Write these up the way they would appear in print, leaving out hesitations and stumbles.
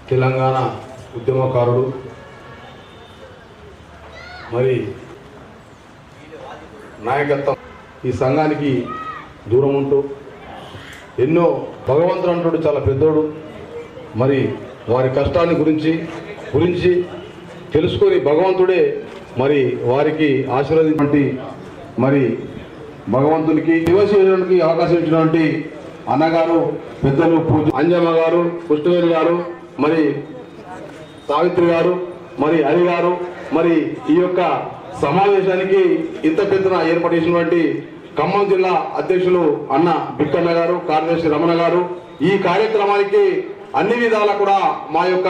తెలంగాణ ఉద్యమకారుడు, మరి నాయకత్వం ఈ సంఘానికి దూరం ఉంటూ ఎన్నో భగవంతుడు అంటాడు చాలా పెద్దోడు, మరి వారి కష్టాన్ని గురించి తెలుసుకొని భగవంతుడే మరి వారికి ఆశీర్వదించి మరి భగవంతునికి దివసేయడానికి అవకాశం ఇచ్చినటువంటి అన్నగారు పెద్దలు పూజ అంజమ్మ గారు, కృష్ణవేణి గారు, మరి సావిత్రి గారు, మరి హరి గారు, మరి ఈ యొక్క సమావేశానికి ఇంత పెద్దన ఏర్పాటు చేసినటువంటి ఖమ్మం జిల్లా అధ్యక్షులు అన్న బిక్కన్న గారు, కార్యదర్శి రమణ గారు, ఈ కార్యక్రమానికి అన్ని విధాలా కూడా మా యొక్క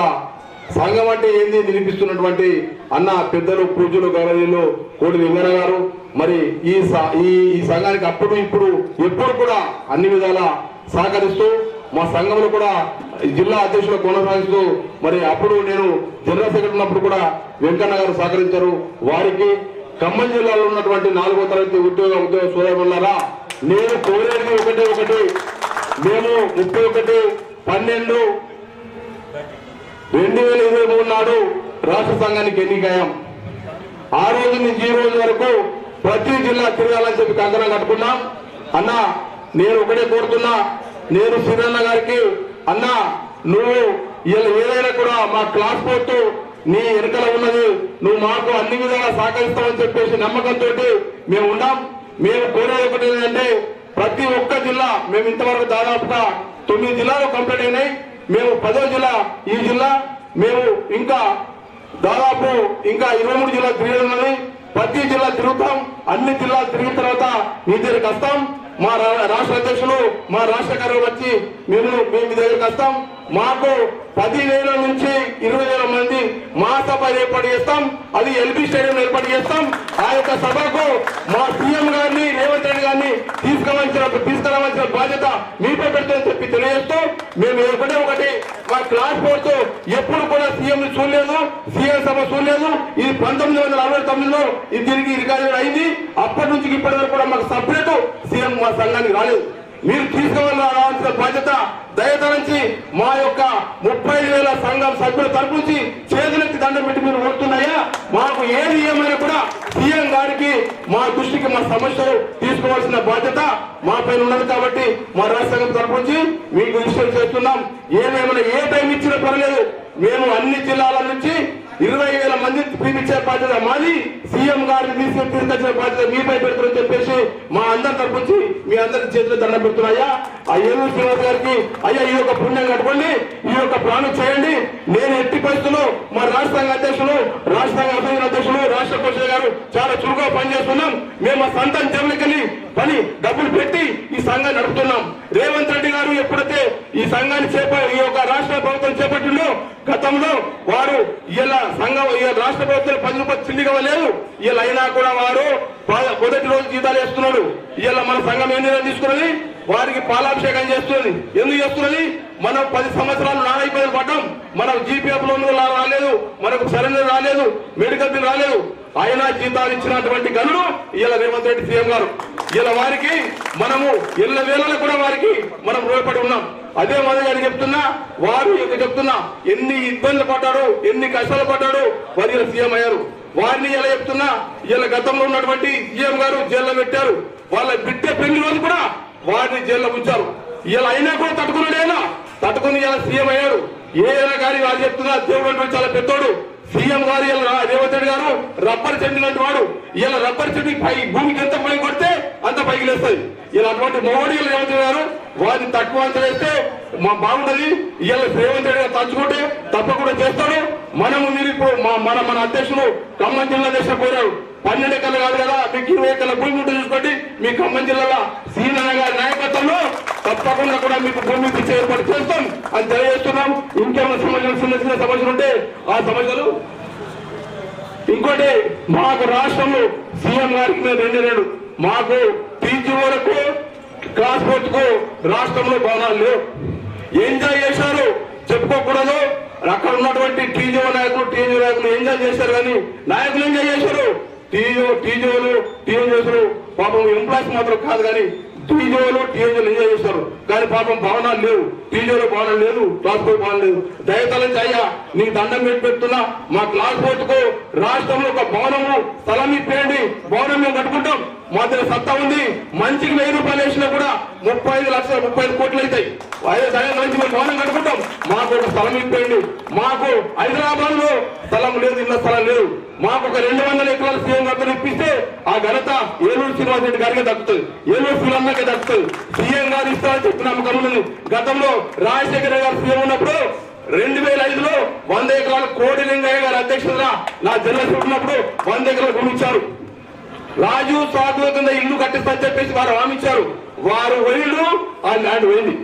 సంఘం అంటే ఏంది నిలిపిస్తున్నటువంటి అన్న పెద్దలు పూజలు గౌరవీయులు కోటి వెంగన గారు, మరి ఈ సంఘానికి అప్పుడు ఇప్పుడు ఎప్పుడు కూడా అన్ని విధాలా సహకరిస్తూ మా సంఘంలో కూడా జిల్లా అధ్యక్షులు కొనసాగిస్తూ మరి అప్పుడు నేను జనరల్ సెక్రటరీ ఉన్నప్పుడు కూడా వెంకన్న గారు సహకరించారు. వారికి ఖమ్మం జిల్లాలో ఉన్నటువంటి 4వ తరగతి ఉద్యోగ సోదరులారా, నేను కోరేది ఒకటి, మేము 31/12/2023 నాడు రాష్ట్ర సంఘానికి ఎన్నికయ్యాం. ఆ రోజు నుంచి ఈ రోజు వరకు ప్రతి జిల్లా తిరగాలని చెప్పి కంకణం కట్టుకున్నాం. అన్న నేను ఒకటే కోరుతున్నా, నేను శ్రీరన్న గారికి, అన్న నువ్వు ఏదైనా కూడా మా క్లాస్ పోతూ నీ వెనకల ఉన్నది, నువ్వు మాకు అన్ని విధాలా సహకరిస్తామని చెప్పేసి నమ్మకంతో మేము ఉన్నాం. మేము కోరేది ఒకటి ఏంటంటే ప్రతి ఒక్క జిల్లా, మేము ఇంతవరకు దాదాపుగా 9 జిల్లాలు కంప్లీట్ అయినాయి. మేము 10వ జిల్లా ఈ జిల్లా, మేము ఇంకా దాదాపు 23 జిల్లా తిరిగి ఉన్నది. ప్రతి జిల్లా తిరుగుతాం. అన్ని జిల్లాలు తిరిగిన తర్వాత మీ దగ్గరికి వస్తాం. మా రాష్ట్ర అధ్యక్షులు, మా రాష్ట్ర కార్యదర్శులు వచ్చి మేము మీ దగ్గరికి వస్తాం. మాకు 10,000 నుంచి 20,000 మంది మహాసభ ఏర్పాటు చేస్తాం. అది ఎల్బీ స్టేడియం ఏర్పాటు చేస్తాం. ఆ యొక్క సభకు మా సీఎం గారిని, రేవంత్ రెడ్డి గారిని తీసుకురావాల్సిన బాధ్యత మీపై పెడతామని చెప్పి తెలియజేస్తూ, మేము ఒకటి మా క్లాస్ ఫోర్స్ ఎప్పుడు కూడా సీఎం చూడలేదు, సీఎం సభ చూడలేదు. ఇది 1969లో ఇది తిరిగి రికార్డు అయింది. అప్పటి నుంచి ఇప్పటి వరకు కూడా మాకు సపరేట్ సీఎం మా సంఘానికి రాలేదు. మీరు తీసుకురావాల్సిన బాధ్యత దయతరించి మా యొక్క 30,000 సంఘం సభ్యుల తరపు నుంచి చేతులెత్తి దండం పెట్టి మీరు కోరుతున్నాయా, మాకు ఏది ఏమైనా కూడా సీఎం గారికి మా దృష్టికి మా సమస్యలు తీసుకోవాల్సిన బాధ్యత మా పైన ఉన్నది. కాబట్టి మా రాష్ట్ర సంఘం తరపు నుంచి మీకు విషయం చేస్తున్నాం. ఏమైనా ఏ టైం ఇచ్చినా పర్లేదు, మేము అన్ని జిల్లాల నుంచి 20,000 మంది పిలిపించే బాధ్యత మాది, సీఎం గారిని తీసుకొచ్చిన బాధ్యత మీపై పెడుతుందని చెప్పేసి మా అందరి తరపు నుంచి మీ అందరి చేతులు దండం పెడుతున్నాయా. ఆ ఏలూరు శ్రీనివాస్ గారికి, అయ్యా ఈ యొక్క పుణ్యం కట్టుకోండి, ఈ యొక్క ప్రాణం చేయండి. నేను ఎట్టి పరిస్థితుల్లో మా రాష్ట్ర సంఘ అధ్యక్షులు, రాష్ట్ర సంఘ అధ్యక్షులు, రాష్ట్ర పరిషత్ గారు చాలా చురుగ్గా పనిచేస్తున్నాం. మేము మా సంతాన జమలకెళ్ళి పని డబ్బులు పెట్టి ఈ సంఘాన్ని నడుపుతున్నాం. రేవంత్ రెడ్డి గారు ఎప్పుడైతే ఈ సంఘాన్ని ఈ యొక్క రాష్ట్ర ప్రభుత్వం చేపట్టిందో, గతంలో వారు ఇలా సంఘం రాష్ట్ర ప్రభుత్వం 10 రూపాయలు చిల్లిగా లేదు. ఇలా అయినా కూడా వారు మొదటి రోజు జీతాలు వేస్తున్నాడు. ఇలా మన సంఘం ఏం నిర్ణయం తీసుకున్నది, వారికి పాలాభిషేకం చేస్తున్నది. ఎందుకు చేస్తున్నది, మనం 10 సంవత్సరాలు నానా ఇబ్బందులు పడ్డాం. మనం జీపీఎఫ్ లోన్ రాలేదు, మనకు సరెండర్ రాలేదు, మెడికల్ బిల్ రాలేదు. ఆయన జీతాలు ఇచ్చినటువంటి గనులు ఇలా రేవంత్ రెడ్డి సీఎం గారు. ఇలా వారికి మనము ఎల్ల వేళలో కూడా వారికి మనం రుణపడి ఉన్నాం. అదే మాదిరిగా చెప్తున్నా, వారు చెప్తున్నా ఎన్ని ఇబ్బందులు పడ్డాడు, ఎన్ని కష్టాలు పడ్డాడు, వారు ఇలా సీఎం అయ్యారు. వారిని ఇలా చెప్తున్నా, ఇలా గతంలో ఉన్నటువంటి సీఎం గారు జైల్లో పెట్టారు. వాళ్ళ బిడ్డ పెళ్లి రోజు కూడా వారిని జైల్లో ఉంచారు. ఇలా అయినా కూడా తట్టుకుని ఇలా సీఎం అయ్యారు. ఏదైనా కానీ వారు చెప్తున్నా, దేవుడు అంటే చాలా పెద్దోడు. సీఎం గారు ఇలా రేవంత్ రెడ్డి గారు రబ్బర్ చెండు లాంటి వాడు. ఇలా రబ్బర్ చెండు భూమికి ఎంత పైకి కొడితే అంత పైకి లేస్తుంది. ఇలా అటువంటి మోడీ రేవంత్ రెడ్డి గారు వారిని తక్కువ అంచనా వేస్తే మా బాగుంటది. ఇలా రేవంత్ రెడ్డి గారు తలుచుకుంటే తప్పకుండా చేస్తాడు. మనము మీరు ఇప్పుడు మన అధ్యక్షులు ఖమ్మం జిల్లా అధ్యక్షులు కోరారు, 12 ఎకరాలు కాదు కదా, మీకు 20 ఎకరాల భూమి ఉంటే చూసుకోండి. మీ ఖమ్మం జిల్లాలో శ్రీరన్న గారి నాయకత్వంలో తప్పకుండా కూడా మీకు భూమి ఇచ్చే ఏర్పాటు చేస్తాం అని తెలియజేస్తున్నాం. ఇంకేమైనా సమస్యలు, చిన్న సమస్యలు ఉంటే ఆ సమస్యలు. ఇంకోటి, మాకు రాష్ట్రంలో సీఎం గారికి మేము 2 మాకు పీజీ వరకు క్లాస్ పోర్టుకు రాష్ట్రంలో భవనాలు లేవు. ఎంజాయ్ చేశారు చెప్పుకోకూడదు. అక్కడ ఉన్నటువంటి టీజీఓ నాయకులు ఎంజాయ్ చేశారు, కానీ నాయకులు ఎంజాయ్ చేశారు. టీజీఓలు చేశారు. పాపం ఎంప్లాయీస్ మాత్రం కాదు, కానీ టీజోలు ఎంజాయ్ చేస్తారు, కానీ పాపం భవనాలు లేవు, టీజోలో భవనం లేదు, ట్రాన్స్పోర్ట్ భవనం లేదు. దయతలంచి అయ్యా నీకు దండం పెడుతున్నా, మా ట్రాన్స్పోర్ట్ కు రాష్ట్రంలో ఒక భవనము స్థలం ఇప్పేయండి, భవనం మేము కట్టుకుంటాం. మా దగ్గర సత్తా ఉంది, మంచికి 1000 రూపాయలు వేసినా కూడా 35 లక్షలు 35 కోట్లు అవుతాయి. మంచి మేము భవనం కట్టుకుంటాం, మాకు ఒక స్థలం ఇప్పేయండి. మాకు హైదరాబాద్ లో స్థలం లేదు, ఇళ్ళ స్థలం లేదు, మాకు ఒక 200 ఎకరాల సీఎం గారితో ఇప్పిస్తే ఆ ఘనత ఏలూరు శ్రీనివాస్ రెడ్డి గారికి దక్కుతుంది, ఏలూరు శ్రీలందరికీ దక్కుతుంది. సీఎం గారు ఇస్తారని చెప్పిన నమ్మకం ఉన్నది. గతంలో రాజశేఖర గారు సీఎం ఉన్నప్పుడు 2005లో 100 ఎకరాల కోడి లింగయ్య గారి అధ్యక్షతన నా జిల్లా ఉన్నప్పుడు 100 ఎకరాలు భూమి ఇచ్చారు. రాజు సాధువు కింద ఇల్లు కట్టిస్తారని చెప్పేసి వారు హామీ ఇచ్చారు. వారు వైళ్ళు ఆ ల్యాండ్ పోయింది,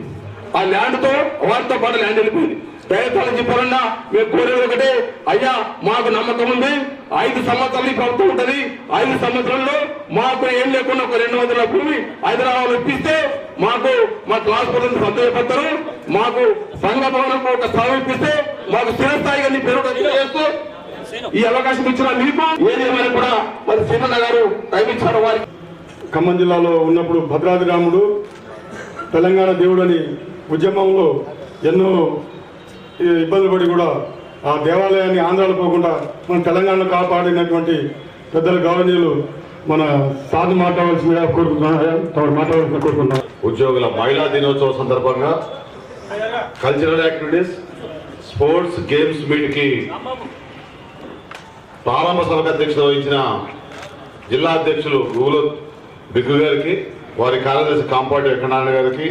ఆ ల్యాండ్ తో వారితో పాటు ల్యాండ్ వెళ్ళిపోయింది. దయతలని చెప్పాలన్నా మేము కోరేది ఒకటే, అయ్యా మాకు నమ్మకం ఉంది, 5 సంవత్సరాలు ఈ ప్రభుత్వం ఉంటుంది, 5 సంవత్సరాల్లో మాకు ఏం లేకుండా ఒక 200 భూమి హైదరాబాద్ ఇప్పిస్తే మాకు మా ట్రాన్స్పోర్ట్ సంతోషపడతారు, మాకు సంఘ భవనం ఒక స్థలం ఇప్పిస్తే మాకు స్థిరస్థాయిగా నీ పేరు చేస్తూ ఈ అవకాశం ఇచ్చిన మీకు ఏదేమైనా కూడా మరి సీనన్న గారు టైం ఇచ్చారు. వారికి ఖమ్మం జిల్లాలో ఉన్నప్పుడు భద్రాద్రి రాముడు తెలంగాణ దేవుడు అని ఉద్యమంలో ఎన్నో ఇబ్బందులు పడి కూడా ఆ దేవాలయాన్ని ఆంధ్రాలో పోకుండా మన తెలంగాణలో కాపాడినటువంటి పెద్దల గౌరవనీయులు మన సాధు మాట్లాడవలసిందిగా కోరుకుంటున్నాం. ఉద్యోగుల మహిళా దినోత్సవం సందర్భంగా cultural activities, sports, games meet కి ప్రారంభ సభకు అధ్యక్షత వహించిన జిల్లా అధ్యక్షులు గుగులు బిగ్గు గారికి, వారి కార్యదర్శి కాంపాటి వెంకటనారాయణ గారికి,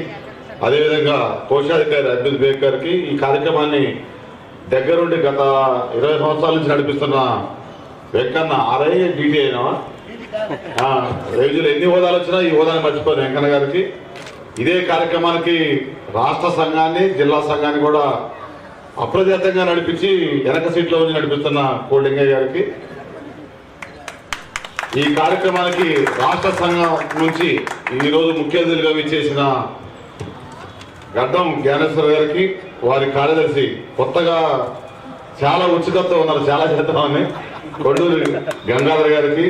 అదేవిధంగా కోశాధికారి అద్భుత్ బేగ్ గారికి, ఈ కార్యక్రమాన్ని దగ్గరుండి గత 20 సంవత్సరాల నుంచి నడిపిస్తున్న వెంకన్న ఆర్ఐ డిటి అయినా రేజులు ఎన్ని హోదాలు వచ్చినా ఈ హోదాని మర్చిపోయిన వెంకన్న గారికి, ఇదే కార్యక్రమానికి రాష్ట్ర సంఘాన్ని జిల్లా సంఘాన్ని కూడా అప్రజాతంగా నడిపించి వెనక సీట్లో ఉంచి నడిపిస్తున్న కోడింగయ్య గారికి, ఈ కార్యక్రమానికి రాష్ట్ర సంఘం నుంచి ఈరోజు ముఖ్య అతిథులుగా విచ్చేసిన గడ్డం జ్ఞానేశ్వర గారికి, వారి కార్యదర్శి కొత్తగా చాలా ఉత్సుకతతో ఉన్నారు, చాలా చేద్దామని కొండూరి గంగాధర్ గారికి,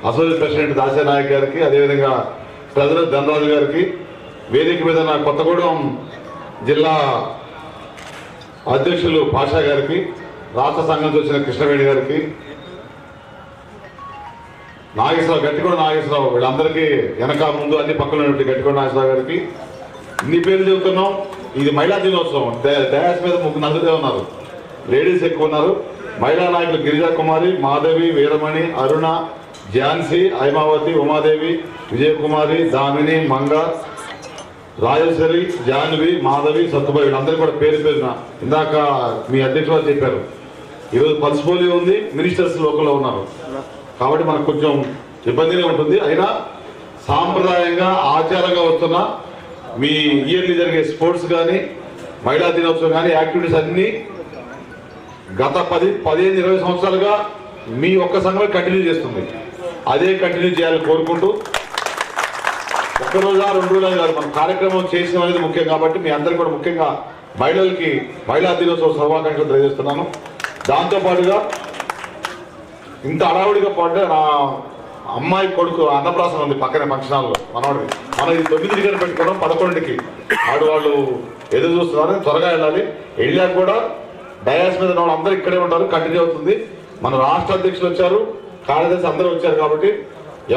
అసోసియేట్ ప్రెసిడెంట్ దాసే నాయక్ గారికి, అదేవిధంగా ప్రెసిడెంట్ ధనరాజు గారికి, వేదిక మీద నా కొత్తగూడెం జిల్లా అధ్యక్షులు పాషా గారికి, రాష్ట్ర సంఘం వచ్చిన కృష్ణవేణి గారికి, నాగేశ్వరరావు, గట్టిగూడ నాగేశ్వరరావు, వీళ్ళందరికీ వెనక ముందు అన్ని పక్కన గట్టిగూడ నాగేశ్వరరావు గారికి ఇన్ని పేర్లు చెబుతున్నాం. ఇది మహిళా దినోత్సవం. డయాస్ మీద 3 నలుగురే ఉన్నారు, లేడీస్ ఎక్కువ ఉన్నారు. మహిళా నాయకులు గిరిజా కుమారి, మాధవి, వీరమణి, అరుణ, ఝాన్సీ, హైమావతి, ఉమాదేవి, విజయకుమారి, దామిని, మంగ, రాజేశ్వరి, జాహ్నవి, మాధవి, సత్తుబాయి, వీళ్ళందరూ కూడా పేరు పేరున ఇందాక మీ అధ్యక్షులు చెప్పారు. ఈరోజు పల్స్ పోలియో ఉంది, మినిస్టర్స్ లోకల్లో ఉన్నారు కాబట్టి మనకు కొంచెం ఇబ్బందిగా ఉంటుంది. అయినా సాంప్రదాయంగా ఆచారంగా వస్తున్న మీ ఇయర్లీ జరిగే స్పోర్ట్స్ కానీ మహిళా దినోత్సవం కానీ యాక్టివిటీస్ అన్ని గత 15-20 సంవత్సరాలుగా మీ ఒక్క సంఘం కంటిన్యూ చేస్తుంది. అదే కంటిన్యూ చేయాలని కోరుకుంటూ, ఒక్కరోజా 2 రోజులు కాదు, మనం కార్యక్రమం చేసిన అనేది ముఖ్యం కాబట్టి మీ అందరికీ కూడా ముఖ్యంగా మహిళలకి మహిళా దినోత్సవ శుభాకాంక్షలు తెలియజేస్తున్నాను. దాంతోపాటుగా ఇంత అడావుడిగా పడ్డ నా అమ్మాయి కొడుకు అన్నప్రాసన ఉంది పక్కనే ఫంక్షన్ హాల్లో మనవాడికి. మనం ఇది 9కి పెట్టుకోవడం 11కి వాళ్ళు ఎదురు చూస్తున్నారు, త్వరగా వెళ్ళాలి. వెళ్ళాక కూడా డయాస్ మీద ఉన్న అందరూ ఇక్కడే ఉంటారు, కంటిన్యూ అవుతుంది. మన రాష్ట్ర అధ్యక్షులు వచ్చారు, కార్యదర్శి అందరూ వచ్చారు కాబట్టి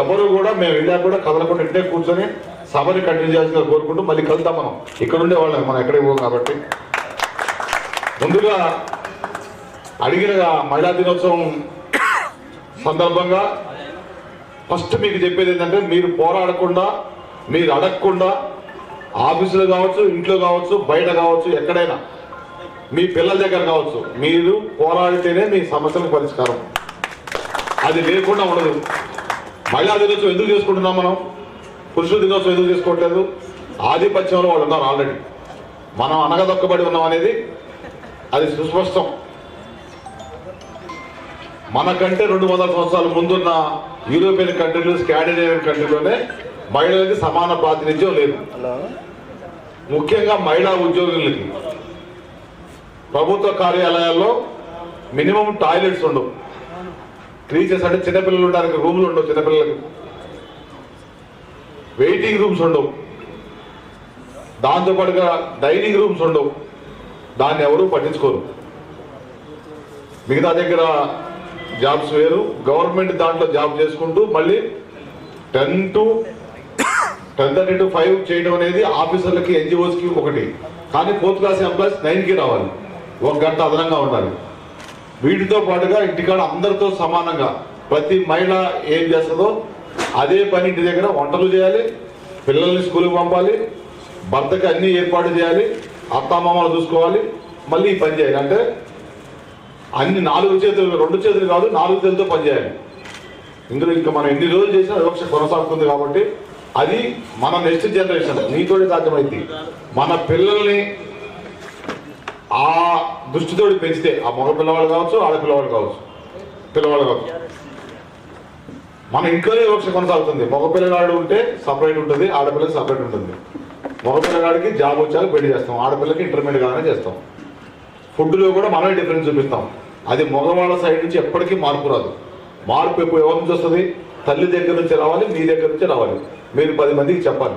ఎవరు కూడా మేము వెళ్ళాక కూడా కదలకుండా ఇంటే కూర్చొని సభని కంటిన్యూ చేయాల్సిందిగా కోరుకుంటూ మళ్ళీ కలుద్దాం. మనం ఇక్కడ ఉండే వాళ్ళం, మనం ఎక్కడికి పోం కాబట్టి ముందుగా అడిగిన మహిళా దినోత్సవం సందర్భంగా ఫస్ట్ మీకు చెప్పేది ఏంటంటే, మీరు పోరాడకుండా, మీరు అడగకుండా, ఆఫీసులో కావచ్చు, ఇంట్లో కావచ్చు, బయట కావచ్చు, ఎక్కడైనా మీ పిల్లల దగ్గర కావచ్చు, మీరు పోరాడితేనే మీ సమస్యలకు పరిష్కారం. అది లేకుండా ఉండదు. మహిళా దినోత్సవం ఎందుకు చేసుకుంటున్నాం మనం? పురుషుల దినోత్సవం ఎందుకు చేసుకోవట్లేదు? ఆధిపత్యంలో వాళ్ళు ఉన్నారు ఆల్రెడీ, మనం అనగదొక్కబడి ఉన్నాం అనేది అది సుస్పష్టం. మనకంటే 200 సంవత్సరాల ముందున్న యూరోపియన్ కంట్రీలు, స్కాండినేవియన్ కంట్రీలోనే మహిళలకి సమాన ప్రాతినిధ్యం లేదు. ముఖ్యంగా మహిళా ఉద్యోగులకి ప్రభుత్వ కార్యాలయాల్లో మినిమం టాయిలెట్స్ ఉండవు. టీచర్స్ అంటే చిన్నపిల్లలు ఉండడానికి రూమ్లు ఉండవు, చిన్నపిల్లలకి వెయిటింగ్ రూమ్స్ ఉండవు. దాంతోపాటుగా డైనింగ్ రూమ్స్ ఉండవు, దాన్ని ఎవరు పట్టించుకోరు. మిగతా దగ్గర జాబ్స్ వేరు, గవర్నమెంట్ దాంట్లో జాబ్ చేసుకుంటూ మళ్ళీ 10:30 to 5 చేయడం అనేది ఆఫీసర్లకి ఎన్జిఓస్కి ఒకటి. కానీ 4th క్లాస్ ఎంప్లాయీస్ 9కి రావాలి, 1 గంట అదనంగా ఉండాలి. వీటితో పాటుగా ఇంటికాడ అందరితో సమానంగా ప్రతి మహిళ ఏం చేస్తుందో అదే పని ఇంటి దగ్గర వంటలు చేయాలి, పిల్లల్ని స్కూల్కి పంపాలి, భర్తకి అన్ని ఏర్పాటు చేయాలి, అత్తామామలు చూసుకోవాలి, మళ్ళీ ఈ పని చేయాలి. అంటే అన్ని 4 చేతులు, 2 చేతులు కాదు 4 చేతులతో పనిచేయాలి. ఇందులో ఇంకా మనం ఎన్ని రోజులు చేసినా వివక్ష కొనసాగుతుంది. కాబట్టి అది మన నెక్స్ట్ జనరేషన్ నీతోటి సాధ్యమైంది. మన పిల్లల్ని ఆ దృష్టితోటి పెంచితే, ఆ మగ పిల్లవాళ్ళు కావచ్చు, ఆడపిల్లవాళ్ళు కావచ్చు, పిల్లవాళ్ళు కావచ్చు, మన ఇంట్లోనే వివక్ష కొనసాగుతుంది. మగ పిల్లగాడు ఉంటే సపరేట్ ఉంటుంది, ఆడపిల్లకి సపరేట్ ఉంటుంది. మగ పిల్లగాడికి జాబ్ వచ్చాక పెళ్లి చేస్తాం, ఆడపిల్లకి ఇంటర్మీడియట్ కాగానే చేస్తాం. ఫుడ్లో కూడా మనమే డిఫరెన్స్ చూపిస్తాం. అది మగవాళ్ళ సైడ్ నుంచి ఎప్పటికీ మార్పు రాదు. మార్పు ఎప్పుడు ఎవరి నుంచి వస్తుంది? తల్లి దగ్గర నుంచి రావాలి, మీ దగ్గర నుంచి రావాలి. మీరు 10 మందికి చెప్పాలి.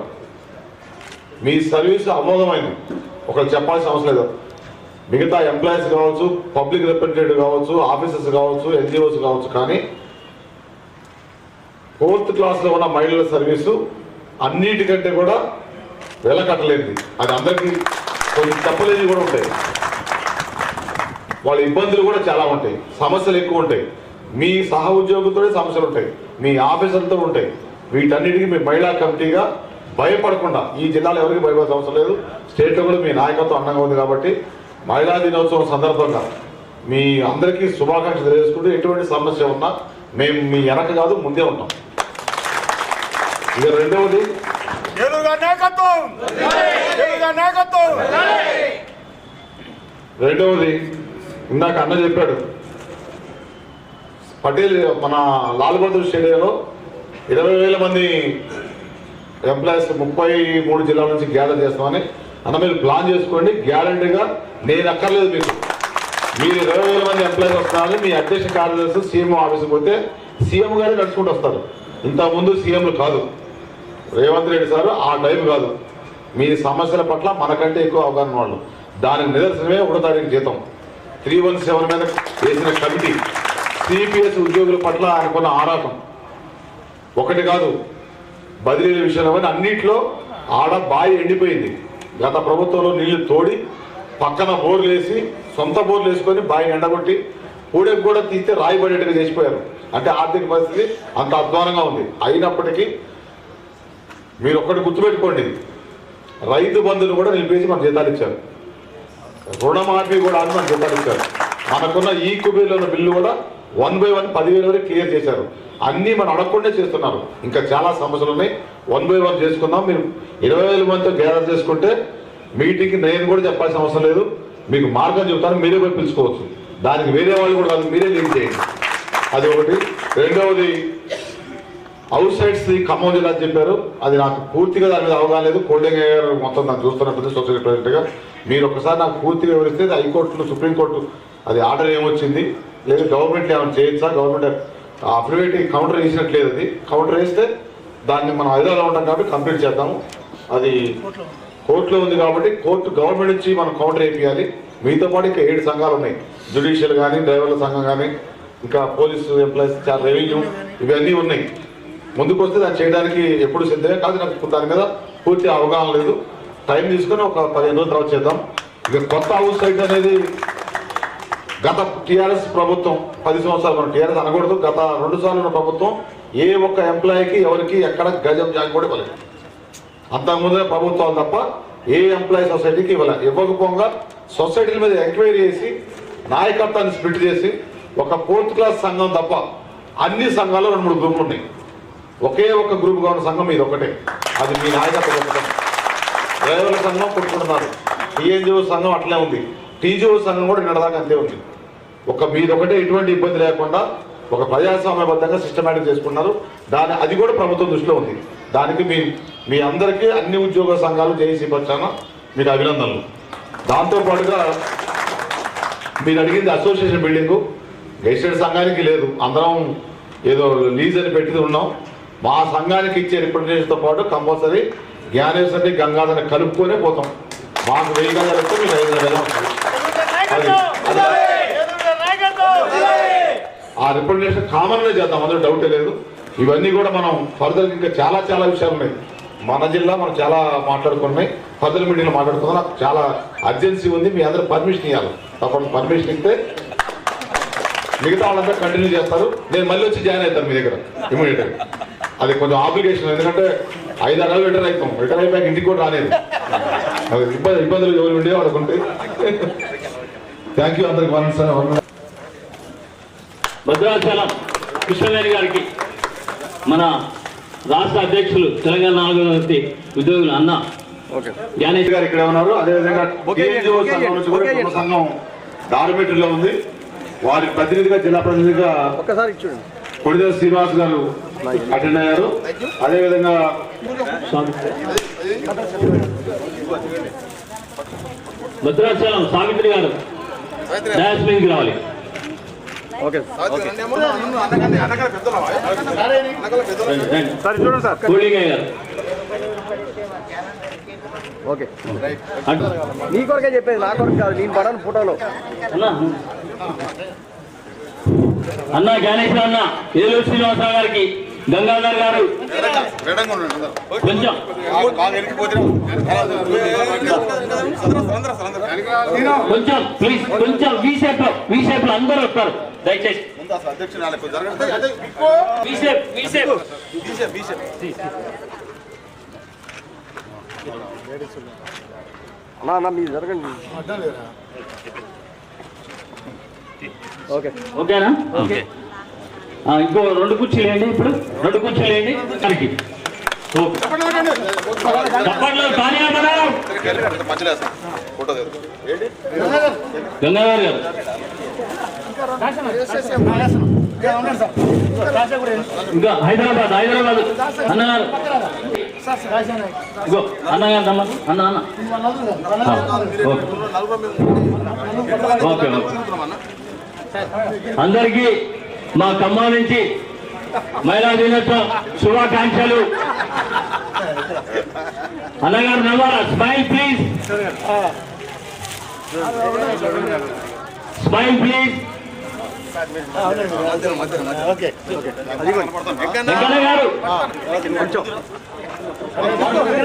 మీ సర్వీస్ అమోఘమైంది, ఒకరు చెప్పాల్సిన అవసరం లేదు. మిగతా ఎంప్లాయీస్ కావచ్చు, పబ్లిక్ రిప్రజెంటేటివ్ కావచ్చు, ఆఫీసర్స్ కావచ్చు, ఎన్జిఓస్ కావచ్చు, కానీ 4th క్లాస్లో ఉన్న మహిళల సర్వీసు అన్నిటికంటే కూడా వెలకట్టలేనిది. అది అందరికీ కొన్ని చెప్పలేనివి కూడా ఉంటాయి, వాళ్ళ ఇబ్బందులు కూడా చాలా ఉంటాయి, సమస్యలు ఎక్కువ ఉంటాయి. మీ సహ ఉద్యోగులతో సమస్యలు ఉంటాయి, మీ ఆఫీసర్లతో ఉంటాయి. వీటన్నిటికీ మీ మహిళా కమిటీగా భయపడకుండా, ఈ జిల్లాలో ఎవరికి భయపడాల్సిన అవసరం లేదు. స్టేట్లో కూడా మీ నాయకత్వం అండంగా ఉంది. కాబట్టి మహిళా దినోత్సవం సందర్భంగా మీ అందరికీ శుభాకాంక్షలు తెలియజేసుకుంటూ, ఎటువంటి సమస్య ఉన్నా మేము మీ వెనక కాదు ముందే ఉన్నాం. ఇక రెండవది ఇందాక అన్న చెప్పాడు, పటేల్ మన లాల్ బహదూర్ స్టేడియంలో 20,000 మంది ఎంప్లాయీస్ 33 జిల్లాల నుంచి గ్యాదర్ చేస్తామని అన్న. మీరు ప్లాన్ చేసుకోండి, గ్యారంటీగా నేను అక్కర్లేదు మీకు. మీరు 20,000 మంది ఎంప్లాయీస్ వస్తున్నారని మీ అధ్యక్ష కార్యదర్శి సీఎం ఆఫీస్కి పోతే సీఎం గారు నడుచుకుంటూ వస్తారు. ఇంతకుముందు సీఎంలు కాదు, రేవంత్ రెడ్డి సార్ ఆ టైం కాదు. మీ సమస్యల పట్ల మనకంటే ఎక్కువ అవగాహన వాళ్ళు. దానికి నిదర్శనమే 1వ తారీఖు జీతం 317 మీద వేసిన కమిటీ, సిపిఎస్ ఉద్యోగుల పట్ల ఆయనకున్న ఆరాటం. ఒకటి కాదు, బదిలీల విషయంలో అన్నింటిలో ఆడ బావి ఎండిపోయింది. గత ప్రభుత్వంలో నీళ్లు తోడి పక్కన బోర్లు వేసి, సొంత బోర్లు వేసుకొని బావి ఎండగొట్టి పూడెకు కూడా తీస్తే రాయిపడేట్టుగా చేసిపోయారు. అంటే ఆర్థిక పరిస్థితి అంత అధ్వానంగా ఉంది. అయినప్పటికీ మీరు ఒక్కటి గుర్తుపెట్టుకోండి, రైతు బంధువులు కూడా నిలిపేసి మన జీతాలు ఇచ్చారు, రుణమాఫీ కూడా అని మన జీతాలు ఇచ్చారు. మనకున్న ఈ కుబేర్లో ఉన్న బిల్లు కూడా 1 by 1 10,000 వరకు క్లియర్ చేశారు. అన్నీ మనం అడగకుండా చేస్తున్నారు. ఇంకా చాలా సమస్యలు ఉన్నాయి, 1 by 1 చేసుకుందాం. మీరు 20,000 మందితో గ్యాదర్ చేసుకుంటే మీటింగ్కి నేను కూడా చెప్పాల్సిన అవసరం లేదు. మీకు మార్గం చెబుతాను, మీరే పోయి పిలుచుకోవచ్చు. దానికి వేరే వాళ్ళు కూడా కాదు, మీరే లీడ్ చేయండి. అది ఒకటి. రెండవది అవుట్ సైడ్స్ ఖమ్మం జిల్లా చెప్పారు, అది నాకు పూర్తిగా దాని మీద అవగాహన లేదు. కోల్డింగ్ గారు మొత్తం నాకు చూస్తున్నట్టు సొసైటీ ప్రెసిడెంట్గా మీరు ఒకసారి నాకు పూర్తిగా వివరిస్తే, హైకోర్టులో సుప్రీంకోర్టు అది ఆర్డర్ ఏమొచ్చింది, లేదు గవర్నమెంట్ ఏమైనా చేయొచ్చా, గవర్నమెంట్ అఫిడవిట్ కౌంటర్ వేసినట్లేదు. అది కౌంటర్ వేస్తే దాన్ని మనం హైదరాబాద్లో ఉంటాం కాబట్టి కంప్లీట్ చేద్దాము. అది కోర్టులో ఉంది కాబట్టి కోర్టు గవర్నమెంట్ నుంచి మనం కౌంటర్ వేయాలి. మీతో పాటు ఇంకా 7 సంఘాలు ఉన్నాయి, జ్యుడిషియల్ కానీ, డ్రైవర్ల సంఘం కానీ, ఇంకా పోలీసు ఎంప్లాయీస్, రెవెన్యూ, ఇవన్నీ ఉన్నాయి. ముందుకు వస్తే దాన్ని చేయడానికి ఎప్పుడు సిద్ధమే కాదు. నాకు దాని మీద పూర్తి అవగాహన లేదు. టైం తీసుకొని ఒక 15 రోజుల తర్వాత చేద్దాం. ఇక కొత్త హౌస్ సైట్ అనేది గత టీఆర్ఎస్ ప్రభుత్వం 10 సంవత్సరాలు, మనం టీఆర్ఎస్ అనకూడదు, గత 2 సార్లు ఉన్న ప్రభుత్వం ఏ ఒక్క ఎంప్లాయీకి ఎవరికి ఎక్కడ గజం జాగి కూడా ఇవ్వలేదు. అంతకుముందే ప్రభుత్వాలు తప్ప ఏ ఎంప్లాయీ సొసైటీకి ఇవ్వకపోగా సొసైటీల మీద ఎంక్వైరీ చేసి నాయకత్వాన్ని స్ప్లిట్ చేసి ఒక 4th క్లాస్ సంఘం తప్ప అన్ని సంఘాల్లో 2-3 గ్రూపులు ఉన్నాయి. ఒకే ఒక గ్రూప్గా ఉన్న సంఘం ఇది ఒకటే, అది మీ నాయకత్వం. డ్రైవర్ల సంఘం కొట్టుకుంటున్నారు, టీఎన్జిఓ సంఘం అట్లే ఉంది, టీజీఓ సంఘం కూడా నిన్నదాకా అంతే ఉంది. మీదొకటే ఎటువంటి ఇబ్బంది లేకుండా ఒక ప్రజాస్వామ్యబద్ధంగా సిస్టమేటిక్ చేసుకున్నారు. అది కూడా ప్రభుత్వం దృష్టిలో ఉంది. దానికి మీ అందరికీ అన్ని ఉద్యోగ సంఘాలు జేఏసీ పక్షాన మీకు అభినందనలు. దాంతోపాటుగా మీరు అడిగింది అసోసియేషన్ బిల్డింగు గెజిటెడ్ సంఘానికి లేదు, అందరం ఏదో లీజ్ అని పెట్టి ఉన్నాం. మా సంఘానికి ఇచ్చే రిప్రజెంటేషన్తో పాటు కంపల్సరీ జ్ఞానేశ్వరిని గంగాధరని కలుపుకొనే పోతాం. మాకు 1000 గజాలు వస్తే మీకు 500 గజాలు వస్తుంది. ఆ రిప్రజెంటేషన్ కామన్గా చేద్దాం, అందులో డౌటే లేదు. ఇవన్నీ కూడా మనం ఫర్దర్ ఇంకా చాలా చాలా విషయాలు ఉన్నాయి. మన జిల్లా మనం చాలా మాట్లాడుకున్నాయి, ఫర్దర్ మీటింగ్లో మాట్లాడుకుందాం. నాకు చాలా అర్జెన్సీ ఉంది, మీ అందరూ పర్మిషన్ ఇవ్వాలి. తప్పకుండా పర్మిషన్ ఇస్తే మిగతా వాళ్ళంతా కంటిన్యూ చేస్తారు. నేను మళ్ళీ వచ్చి జాయిన్ అవుతాను మీ దగ్గర ఇమీడియట్గా. అది కొంచెం ఆబ్లిగేషన్, ఎందుకంటే 5-6 నెలలు రిటైర్ అవుతాం. రిటైర్ అయిపోయాక ఇంటికి కూడా రాలేదు. అది ఇబ్బందులు ఎవరు ఉండే వాళ్ళకుంటే. థ్యాంక్ యూ అందరికి. భద్రాచలం కృష్ణవేణి గారికి మన రాష్ట్ర అధ్యక్షులు తెలంగాణ 4వ తరగతి ఉద్యోగులు అన్న జ్ఞానేష్ గారు ఇక్కడే ఉన్నారు. అదేవిధంగా సంఘం దారిమెట్రిలో ఉంది. వారి ప్రతినిధిగా, జిల్లా ప్రతినిధిగా కొడిదేవ శ్రీనివాస్ గారు అటెండ్ అయ్యారు. అదేవిధంగా భద్రాచలం సావిత్రి గారు డాష్ మీదకి రావాలి. కోడిగయ్య గారు నీ కొరకే చెప్పేది, నా కొరకు కాదు. నేను పడాను ఫోటోలో. అన్న జ్ఞానేశ్వర అన్న ఏలూరు శ్రీనివాసరావు గారికి గంగాధర్ గారు కొంచెం కొంచెం ప్లీజ్, కొంచెం వీసేపు లో అందరూ వస్తారు దయచేసి. అన్నా మీరు జరగండి. ఓకేనా? ఓకే. ఇంకో 2 కుర్చీలు వేయండి. ఇప్పుడు 2 కుర్చీలు వేయండి. సరికి గంగాధర్ గారు ఇంకా హైదరాబాద్ అన్నగారు ఇంకో అన్నగారు అన్న ఓకే. అందరికీ మా ఖమ్మం నుంచి మహిళా దినోత్సవం శుభాకాంక్షలు. అన్నగారు నవ్వాలా? Smile please, smile please.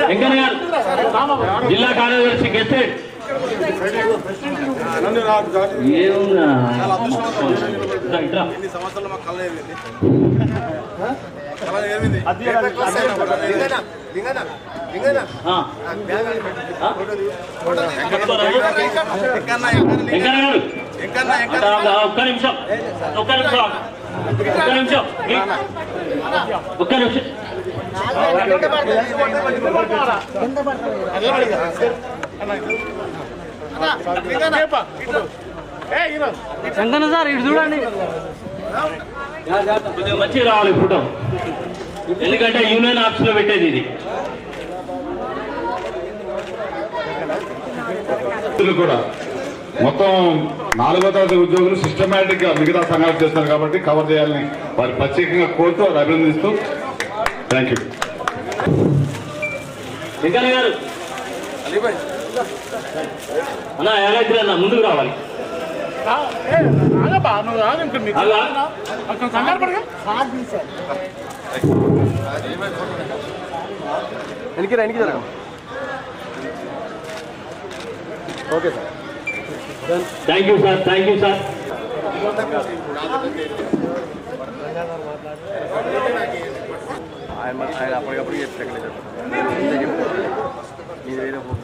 Venkanna గారు జిల్లా కార్యదర్శి గెస్టెడ్ ఏమున్నా ఒక్క నిమిషం సంగన సార్ ఇటు చూడండి. కొద్దిగా మంచిగా రావాలి ఫోటో, ఎందుకంటే యూనియన్ ఆఫీస్ లో పెట్టేది ఇది. కూడా మొత్తం 4వ తరగతి ఉద్యోగులు సిస్టమేటిక్ గా మిగతా సంఘాలు చేస్తున్నారు కాబట్టి కవర్ చేయాలని వారి ప్రత్యేకంగా కోరుతూ వారు అభినందిస్తూ థ్యాంక్ యూ. వెంకన్న గారు అన్న యాదాద్రి అన్న ముందుకు రావాలి. వెనక్కి జరగ. Okay sir. Thank you sir, thank you sir. ఆయన అప్పటికప్పుడు చెప్పలేదు. మీరు వేరే ఫోన్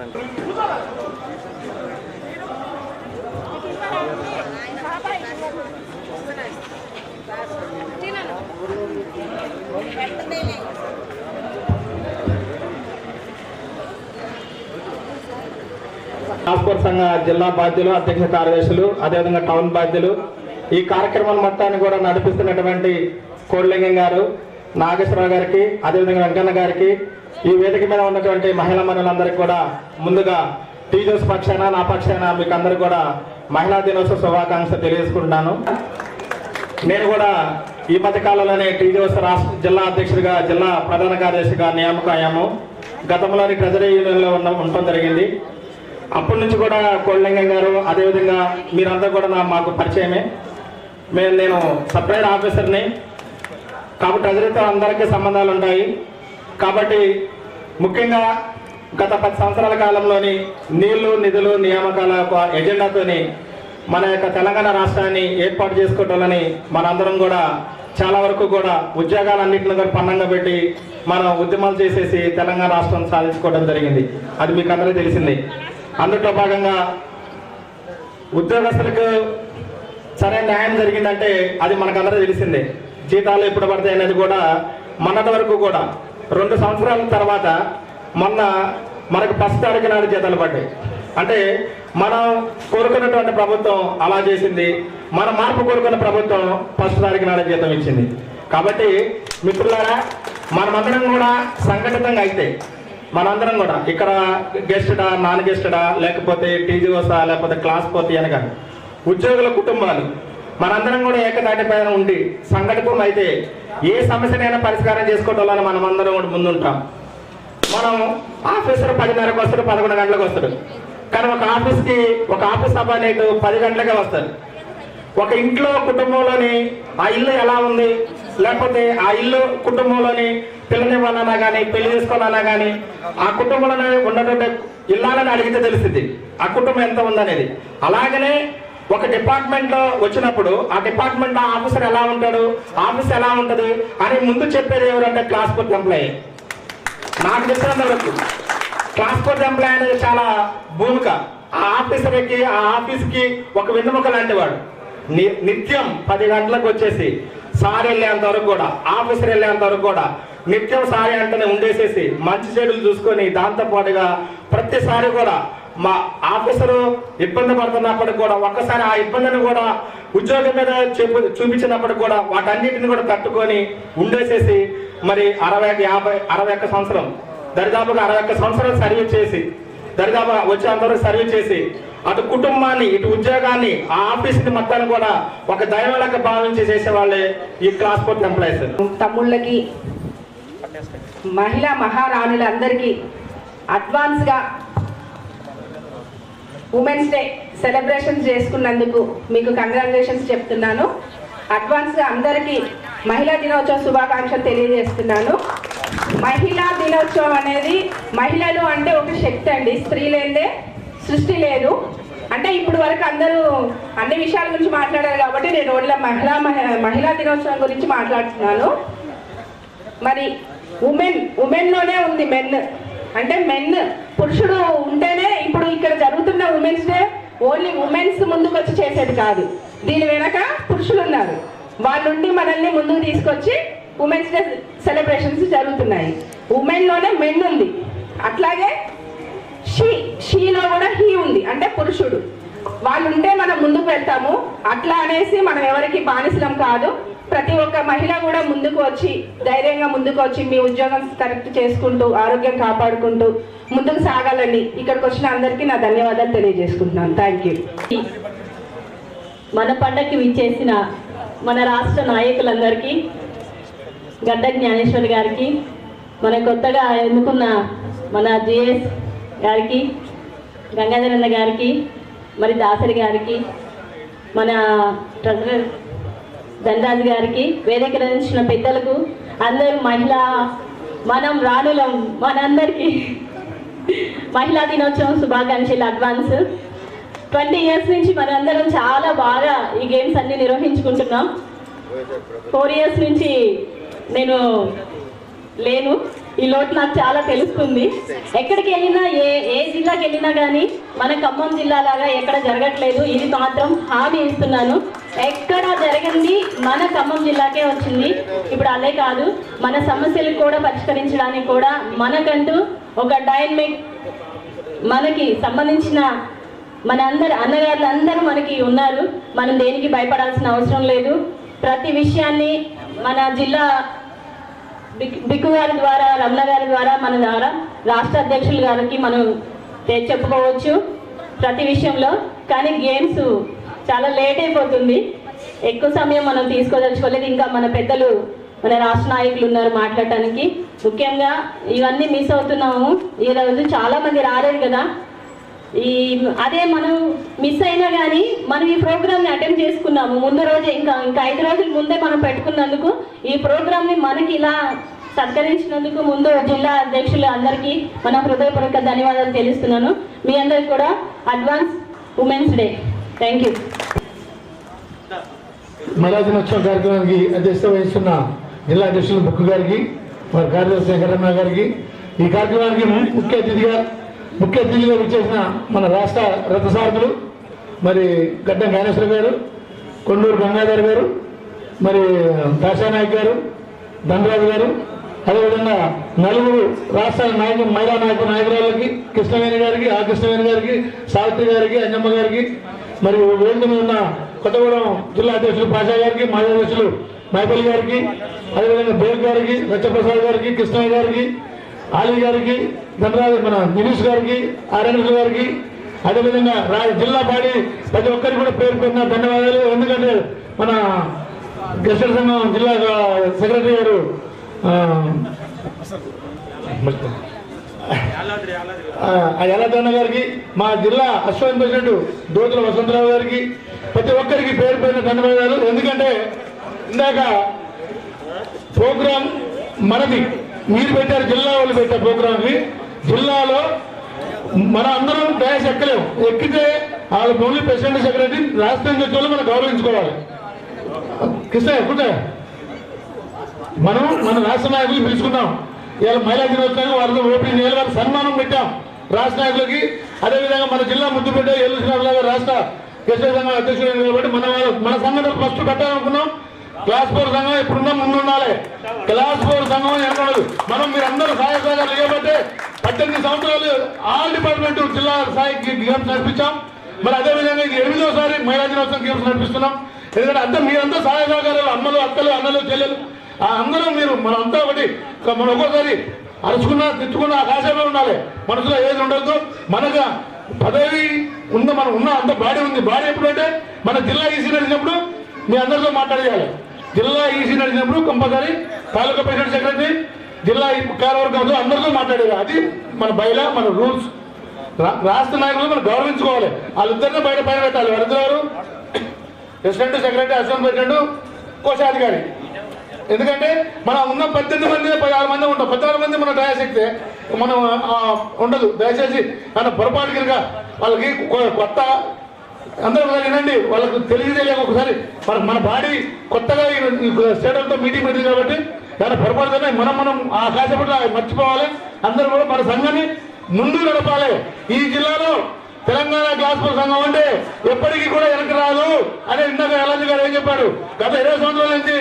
ట్రాన్స్పోర్ట్ సంఘ జిల్లా బాధ్యులు, అధ్యక్ష కార్యదర్శులు, అదేవిధంగా టౌన్ బాధ్యులు, ఈ కార్యక్రమం మొత్తాన్ని కూడా నడిపిస్తున్నటువంటి కోడిలింగం గారు, నాగేశ్వరరావు గారికి, అదేవిధంగా వెంకన్న గారికి, ఈ వేదిక మీద ఉన్నటువంటి మహిళా మనులందరికీ కూడా ముందుగా టీచర్స్ పక్షాన, నా పక్షాన మీకు అందరికీ కూడా మహిళా దినోత్సవ శుభాకాంక్షలు తెలియజేసుకుంటున్నాను. నేను కూడా ఈ మధ్య కాలంలోనే టీచర్స్ రాష్ట్ర జిల్లా అధ్యక్షుడిగా, జిల్లా ప్రధాన కార్యదర్శిగా నియామకం అయ్యాము. గతంలోని ట్రెజరీ యూనియన్లో ఉండటం జరిగింది. అప్పటి నుంచి కూడా కోళ్ళలింగం గారు అదేవిధంగా మీరంతా కూడా మాకు పరిచయమే. నేను సప్లైర్ ఆఫీసర్ని కాబట్టి ట్రెజరీతో అందరికీ సంబంధాలు ఉంటాయి. కాబట్టి ముఖ్యంగా గత 10 సంవత్సరాల కాలంలోని నీళ్లు నిధులు నియామకాల ఎజెండాతోని మన యొక్క తెలంగాణ రాష్ట్రాన్ని ఏర్పాటు చేసుకోవటాలని మనందరం కూడా చాలా వరకు కూడా ఉద్యోగాలన్నింటిని కూడా పన్నంగా పెట్టి మనం ఉద్యమాలు చేసేసి తెలంగాణ రాష్ట్రం సాధించుకోవడం జరిగింది. అది మీకు అందరికీ తెలిసింది. అందులో భాగంగా ఉద్యోగస్తులకు సరైన న్యాయం జరిగిందంటే అది మనకందరూ తెలిసిందే. జీతాలు ఎప్పుడు పడతాయి అనేది కూడా మొన్నటి వరకు కూడా 2 సంవత్సరాల తర్వాత మొన్న మనకు 1 తారీఖు నాడు జీతాలు పడ్డాయి. అంటే మనం కోరుకున్నటువంటి ప్రభుత్వం అలా చేసింది. మన మార్పు కోరుకున్న ప్రభుత్వం 1 తారీఖు నాడు జీతం ఇచ్చింది. కాబట్టి మిత్రులారా, మనమందరం కూడా సంఘటితంగా అయితే మనందరం కూడా ఇక్కడ గెస్టడా నాన్ గెస్టడా లేకపోతే టీజీఓసా లేకపోతే క్లాస్ పోతే అని కానీ ఉద్యోగుల కుటుంబాలు మనందరం కూడా ఏకతాటిపైన ఉండి సంఘటితం అయితే ఏ సమస్యనైనా పరిష్కారం చేసుకోవడంలో మనమందరం కూడా ముందుంటాం. మనం ఆఫీసర్ 10:30కి వస్తాడు, 11 గంటలకు వస్తాడు. కానీ ఒక ఆఫీస్ సభ్యులు 10 గంటలకే వస్తారు. ఒక ఇంట్లో కుటుంబంలోని ఆ ఇల్లు ఎలా ఉంది, లేకపోతే ఆ ఇల్లు కుటుంబంలోని పిల్లనివ్వాలన్నా కానీ పెళ్లి చేసుకోవాలన్నా కానీ ఆ కుటుంబంలో ఉన్నటువంటి ఇల్లాలని అడిగితే తెలుస్తుంది ఆ కుటుంబం ఎంత ఉందనేది. అలాగనే ఒక డిపార్ట్మెంట్లో వచ్చినప్పుడు ఆ డిపార్ట్మెంట్ ఆఫీసర్ ఎలా ఉంటాడు, ఆఫీస్ ఎలా ఉంటుంది అని ముందు చెప్పేది ఎవరంటే క్లాస్ 4 ఎంప్లాయీ. నాకు తెలిసినంత వరకు క్లాస్ 4 ఎంప్లాయీ అనేది చాలా భూమిక. ఆ ఆఫీసర్కి ఆ ఆఫీస్కి ఒక వెన్నుముక లాంటి వాడు. నిత్యం 10 గంటలకు వచ్చేసి సార్ వెళ్ళేంత వరకు కూడా ఆఫీసర్ వెళ్ళేంత వరకు కూడా నిత్యం సారీ అంటేనే ఉండేసేసి మంచి చెడులు చూసుకొని దాంతోపాటుగా ప్రతిసారి కూడా మా ఆఫీసరు ఇబ్బంది పడుతున్నప్పటికి కూడా ఒక్కసారి ఆ ఇబ్బందిని కూడా ఉద్యోగం మీద చూపించినప్పటికి కూడా వాటన్నిటిని కూడా తట్టుకొని ఉండేసేసి మరి 61 సంవత్సరం దరిదాపుగా 61 సంవత్సరాలు సర్వీస్ చేసి దరిదాపుగా వచ్చేంతవరకు సర్వీస్ చేసి అటు కుటుంబాన్ని ఇటు ఉద్యోగాన్ని ఆ ఆఫీస్ని మొత్తాన్ని కూడా ఒక దైవంలాగా భావించి చేసేవాళ్ళే ఈ క్లాస్ 4 ఎంప్లాయీస్. తమ్ముళ్ళకి మహిళా మహారాణులందరికీ అడ్వాన్స్గా ఉమెన్స్ డే సెలబ్రేషన్ చేసుకున్నందుకు మీకు కంగ్రాచులేషన్స్ చెప్తున్నాను. అడ్వాన్స్గా అందరికీ మహిళా దినోత్సవ శుభాకాంక్షలు తెలియజేస్తున్నాను. మహిళా దినోత్సవం అనేది మహిళలు అంటే ఒక శక్తి అండి. స్త్రీ లేదే సృష్టి లేదు. అంటే ఇప్పుడు వరకు అందరూ అన్ని విషయాల గురించి మాట్లాడారు కాబట్టి నేను ఓన్లీ మహిళా దినోత్సవం గురించి మాట్లాడుతున్నాను. మరి ఉమెన్లోనే ఉంది మెన్. అంటే మెన్ పురుషుడు ఉంటేనే ఇప్పుడు ఇక్కడ జరుగుతున్న ఉమెన్స్ డే ఓన్లీ ఉమెన్స్ ముందుకు వచ్చి చేసేది కాదు. దీని వెనక పురుషులు ఉన్నారు. వాళ్ళుండి మనల్ని ముందుకు తీసుకొచ్చి ఉమెన్స్ డే సెలబ్రేషన్స్ జరుగుతున్నాయి. ఉమెన్లోనే మెన్ ఉంది. అట్లాగే షీలో కూడా హీ ఉంది. అంటే పురుషుడు. వాళ్ళు ఉంటే మనం ముందుకు వెళ్తాము. అట్లా అనేసి మనం ఎవరికి బానిసలం కాదు. ప్రతి ఒక్క మహిళ కూడా ముందుకు వచ్చి ధైర్యంగా ముందుకు వచ్చి మీ ఉద్యోగం కరెక్ట్ చేసుకుంటూ ఆరోగ్యం కాపాడుకుంటూ ముందుకు సాగాలని ఇక్కడికి వచ్చిన అందరికీ నా ధన్యవాదాలు తెలియజేసుకుంటున్నాను. Thank you. మన పండగకి విచ్చేసిన మన రాష్ట్ర నాయకులందరికీ, గడ్డ జ్ఞానేశ్వరి గారికి, మన కొత్తగా ఎన్నుకున్న మన జిఎస్ గారికి, గంగాధరన్న గారికి, మరి దాసరి గారికి, మన ట్రెజరర్ ధనరాజు గారికి, వేదిక రచించిన పెద్దలకు, అందరూ మనం రాణులం, మనందరికీ మహిళా దినోత్సవం శుభాకాంక్షలు అడ్వాన్స్. 20 years నుంచి మనందరం చాలా బాగా ఈ గేమ్స్ అన్ని నిర్వహించుకుంటున్నాం. 4 years నుంచి నేను లేను. ఈ లోటు నాకు చాలా తెలుస్తుంది. ఎక్కడికి వెళ్ళినా ఏ జిల్లాకి వెళ్ళినా కానీ మన ఖమ్మం జిల్లా లాగా ఎక్కడ జరగట్లేదు. ఇది మాత్రం హామీ ఇస్తున్నాను. ఎక్కడ జరిగింది మన ఖమ్మం జిల్లాకే వచ్చింది. ఇప్పుడు అదే కాదు, మన సమస్యలు కూడా పరిష్కరించడానికి కూడా మనకంటూ ఒక డైనమిక్ మనకి సంబంధించిన మన అన్నగారులు అందరూ మనకి ఉన్నారు. మనం దేనికి భయపడాల్సిన అవసరం లేదు. ప్రతి విషయాన్ని మన జిల్లా బిక్కు గారి ద్వారా, రమణ గారి ద్వారా, మన ద్వారా రాష్ట్ర అధ్యక్షుల గారికి మనం చెప్పుకోవచ్చు ప్రతి విషయంలో. కానీ గేమ్స్ చాలా లేట్ అయిపోతుంది. ఎక్కువ సమయం మనం తీసుకోదలుచుకోలేదు. ఇంకా మన పెద్దలు మన రాష్ట్ర నాయకులు ఉన్నారు మాట్లాడటానికి. ముఖ్యంగా ఇవన్నీ మిస్ అవుతున్నాము. ఈరోజు చాలా మంది రాలేదు కదా. అదే మనం మిస్ అయినా కానీ మనం ఈ ప్రోగ్రామ్ని అటెండ్ చేసుకున్నాము. ముందు రోజే ఇంకా 5 రోజుల ముందే మనం పెట్టుకున్నందుకు ఈ ప్రోగ్రామ్ని మనకి ఇలా సత్కరించినందుకు ముందు జిల్లా అధ్యక్షులు అందరికీ మన హృదయపూర్వక ధన్యవాదాలు తెలుస్తున్నాను. మీ అందరికి కూడా advance women's day. Thank you. మహిళా దినోత్సవ కార్యక్రమానికి అధ్యక్షత వహిస్తున్న జిల్లా అధ్యక్షులు బుక్కు గారికి, మరి కార్యదర్శి శంకరమ్మ గారికి, ఈ కార్యక్రమానికి ముఖ్య అతిథిగా విచ్చేసిన మన రాష్ట్ర రథసారథులు మరి గడ్డం జ్ఞానేశ్వర గారు, కొండూరు గంగాధర్ గారు, మరి దాశానాయక్ గారు, ధనరాజు గారు, అదేవిధంగా నలుగురు రాష్ట్ర మహిళా నాయకురాలకి, కృష్ణవేణి గారికి, ఆ కృష్ణవేణి గారికి, సావిత్రి గారికి, అంజమ్మ గారికి, మరియు వేదిక మీద ఉన్న కొత్తగూడెం జిల్లా అధ్యక్షులు పాషా గారికి, మాజీ అధ్యక్షులు మైపల్లి గారికి, అదేవిధంగా బేగ్ గారికి, రచ్చప్రసాద్ గారికి, కృష్ణయ్య గారికి, ఆలీ గారికి, ధనరాజు మన దినేష్ గారికి, ఆర్ఎన్ఎస్ గారికి, అదేవిధంగా జిల్లా బాడీ ప్రతి ఒక్కరికి కూడా పేరు పెట్టిన ధన్యవాదాలు. ఎందుకంటే మన గెస్టల్ సంఘం జిల్లా సెక్రటరీ గారు యాలాద్రన్న గారికి, మా జిల్లా అశ్వన్ ప్రెసిడెంట్ దోతుల వసంతరావు గారికి, ప్రతి ఒక్కరికి పేరు పెట్టిన ధన్యవాదాలు. ఎందుకంటే ఇందాక ప్రోగ్రాం మనది మీరు పెట్టారు, జిల్లా వాళ్ళు పెట్టారు ప్రోగ్రామ్కి. జిల్లాలో మన అందరం డ్యాష్ ఎక్కలేము. ఎక్కితే వాళ్ళ ఓన్లీ ప్రెసిడెంట్ సెక్రటరీ రాష్ట్రం వాళ్ళు మనం గౌరవించుకోవాలి. కృష్ణయ్య కూర్చో. మనం మన రాష్ట్ర నాయకులు పిలుచుకున్నాం. ఇవాళ మహిళా దినోత్సవానికి వాళ్ళతో ఓపెనింగ్ చేయాలి, వాళ్ళకి సన్మానం పెట్టాం రాష్ట్ర నాయకులకి. అదేవిధంగా మన జిల్లా ముద్దుపేట ఏలూరు శ్రీనివాసరావు రాష్ట్ర గెస్టల్ సంఘం అధ్యక్షుడు కాబట్టి మన సంఘటన ఫస్ట్ పెట్టాలనుకున్నాం. క్లాస్ 4 సంఘం ఇప్పుడున్న ముందు ఉండాలి. క్లాస్ 4 సంఘం ఎక్కడదు. మనం మీరందరూ సహాయ సహకారాలు ఇవ్వబట్టే 18 సంవత్సరాలు ఆల్ డిపార్ట్మెంట్ జిల్లా స్థాయికి గేమ్స్ నడిపించాం. మరి అదేవిధంగా ఇది 8వ మహిళా దినోత్సవం గేమ్స్ నడిపిస్తున్నాం. ఎందుకంటే అంతా మీరంతా సహాయ సహకారాలు, అమ్మలు, అక్కలు, అన్నలు, చెల్లెలు అందరం మీరు మనంతా ఒకటి. మనం ఒక్కోసారి అరుచుకున్నా తిట్టుకున్నా ఆకాశంలో ఉండాలి, మనసులో ఏది ఉండదు. మనకు పదవి ఉందో మనం ఉన్న అంత బాడీ ఉంది. బాడీ ఎప్పుడంటే మన జిల్లా ఈసీ నడిచినప్పుడు మీ అందరితో మాట్లాడేయాలి. జిల్లా ఈసీ నడిచినప్పుడు కంపల్సరీ తాలూకా ప్రెసిడెంట్ సెక్రటరీ జిల్లా కార్యవర్గంతో అందరితో మాట్లాడేది. అది మన బయట మన రూల్స్. రాష్ట్ర నాయకులు మనం గౌరవించుకోవాలి. వాళ్ళిద్దరిని బయట పెట్టాలి. వాళ్ళిద్దరు ప్రెసిడెంట్ సెక్రటరీ, అసిస్టెంట్ ప్రెసిడెంట్, కోశాధికారి. ఎందుకంటే మనం ఉన్న 18 మంది 16 మంది ఉంటాం. 16 మంది మన దయశక్తే మనం ఉండదు. దయచేసి మన పొరపాటు కనుక వాళ్ళకి కొత్త అందరూ వినండి, వాళ్ళకు తెలియక ఒకసారి మన బాడీ కొత్తగా స్టేటర్తో మీటింగ్ పెట్టింది కాబట్టి దాని పొరపాటుతోనే మనం ఆ కాసేపట్లో మర్చిపోవాలి. అందరూ కూడా మన సంఘాన్ని ముందు నడపాలి. ఈ జిల్లాలో తెలంగాణ క్లాస్ 4 సంఘం అంటే ఎప్పటికీ కూడా వెనక్కి రాదు అని ఇందాక ఎలాంటి గారు ఏం చెప్పాడు. గత 20 సంవత్సరాల నుంచి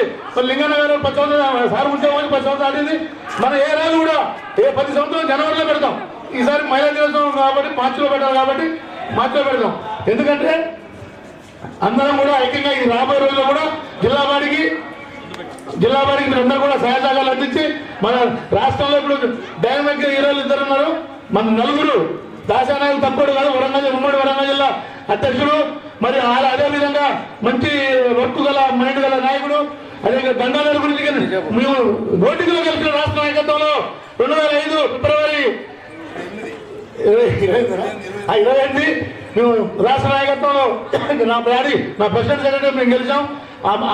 లింగన్న గారు 10 సంవత్సరాలు సార్ ఉద్యోగానికి 10 సంవత్సరాలు ఆడింది. మన ఏ రాజు కూడా 10 సంవత్సరాలు జనవరిలో పెడతాం. ఈసారి మహిళా దినోత్సవం కాబట్టి మార్చిలో పెట్టాలి కాబట్టి మార్చిలో పెడతాం. ఎందుకంటే అందరం కూడా ఐక్యంగా ఈ రాబోయే రోజుల్లో కూడా జిల్లా బాడీకి మీరు అందరూ కూడా సహాయ సహకారాలు అందించి మన రాష్ట్రంలో ఇప్పుడు డైనమిక్ హీరోలు 2 ఉన్నారు. మన నలుగురు దాశానాయకులు తప్పుడు కాదు. ఉమ్మడి వరంగల్ జిల్లా అధ్యక్షుడు, మరి అదేవిధంగా మంచి వర్క్ గల మైండ్ గల నాయకుడు. అదే గంగాధర్ గురించి మేము ఓటికలో గెలిచిన రాష్ట్ర నాయకత్వంలో 2005 ఫిబ్రవరి 28 మేము రాష్ట్ర నాయకత్వంలో నా ప్రెసిడెంట్ సెక్రటరీ మేము గెలిచాం.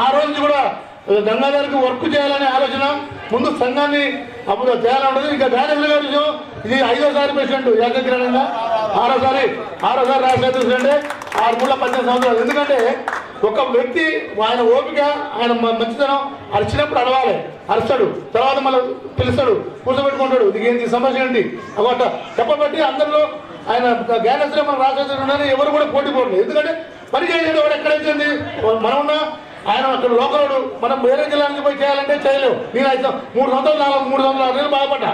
ఆ రోజు కూడా గంగాధర్కి వర్క్ చేయాలనే ఆలోచన, ముందు సంఘాన్ని అప్పుడు చేయాలని ఉండదు. ఇంకా దాని గారు ఇది 5వ ప్రెసిడెంట్ ఏకగ్రహంగా 6వ రాష్ట్ర ప్రెసిడెంట్ 6-18 సంవత్సరాలు. ఎందుకంటే ఒక వ్యక్తి ఆయన ఓపిక, ఆయన మంచితనం అరిచినప్పుడు అడవాలి, అరుస్తాడు, తర్వాత మళ్ళీ పిలుస్తాడు, కూర్చోబెట్టుకుంటాడు. ఇది ఏంటి సమస్య ఏంటి అగొట్ట చెప్పబట్టి అందరిలో ఆయన జ్ఞానేశ్వరం మన రాష్ట్ర ఎవరు కూడా పోటీ పోవట్లేదు. ఎందుకంటే పని చేసేది వాడు ఎక్కడైతే మనం ఉన్నా ఆయన అక్కడ లోకలుడు. మనం వేరే జిల్లా నుంచి పోయి చేయాలంటే చేయలేవు. నేను 3 సంవత్సరాలు 3 నెలలు బాధపడ్డా.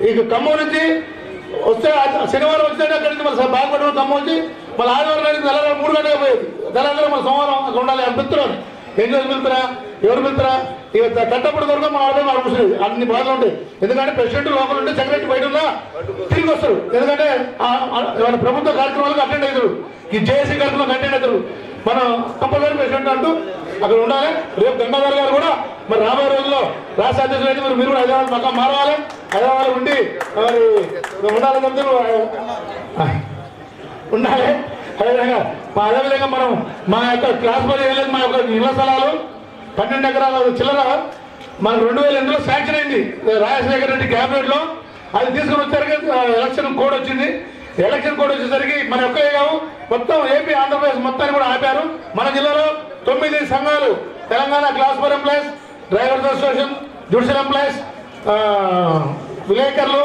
ఇక ఖమ్మం నుంచి వస్తే శనివారం వచ్చినట్టు అక్కడి నుంచి మళ్ళీ బాగుపడడం ఖమ్మం వచ్చి మళ్ళీ ఆదివారం నుంచి తెలంగాణ 3 గంటలకు పోయేది. తెలంగాణ మన సోమవారం అక్కడ ఉండాలి. అని పిలుతున్నారు. ఏం చేసి పిలుతురా, ఎవరు పిలుతురా, ఇక కట్టప్పుడు దొరక మా ఆడమే అడుగుతుంది. అన్ని బాధలు ఉంటాయి. ఎందుకంటే ప్రెసిడెంట్ లోపల ఉంటే సెక్రటరీ బయట ఉన్నా తిరిగి వస్తారు. ఎందుకంటే ప్రభుత్వ కార్యక్రమాలకు అటెండ్ అవుతారు. ఈ జేఏసీ కార్యక్రమాలకు అటెండ్ అవుతారు. మనం కంపల్సరీ ప్రెసిడెంట్ అంటూ అక్కడ ఉండాలి. రేపు గంగాధర్ గారు కూడా మరి రాబోయే రోజుల్లో రాష్ట్ర అధ్యక్షులు అయితే మీరు కూడా హైదరాబాద్ పక్క మారవాలి, హైదరాబాద్ ఉండి మరి ఉండాలని చెప్తే ఉండాలి. అదేవిధంగా మనం మా యొక్క క్లాస్ పని వెళ్ళేది మా యొక్క ఇళ్ల స్థలాలు 12 ఎకరాల చిల్లర మనకు 2008లో శాంక్షన్ అయింది రాజశేఖర రెడ్డి క్యాబినెట్లో. అది తీసుకుని వచ్చేసరికి ఎలక్షన్ కోడ్ వచ్చింది. ఎలక్షన్ కోడ్ వచ్చేసరికి మన ఒక్క కావు మొత్తం ఏపీ ఆంధ్రప్రదేశ్ మొత్తాన్ని కూడా ఆపారు. మన జిల్లాలో 9 సంఘాలు, Telangana class four employees, drivers association, judicial employees, విలేకరులు,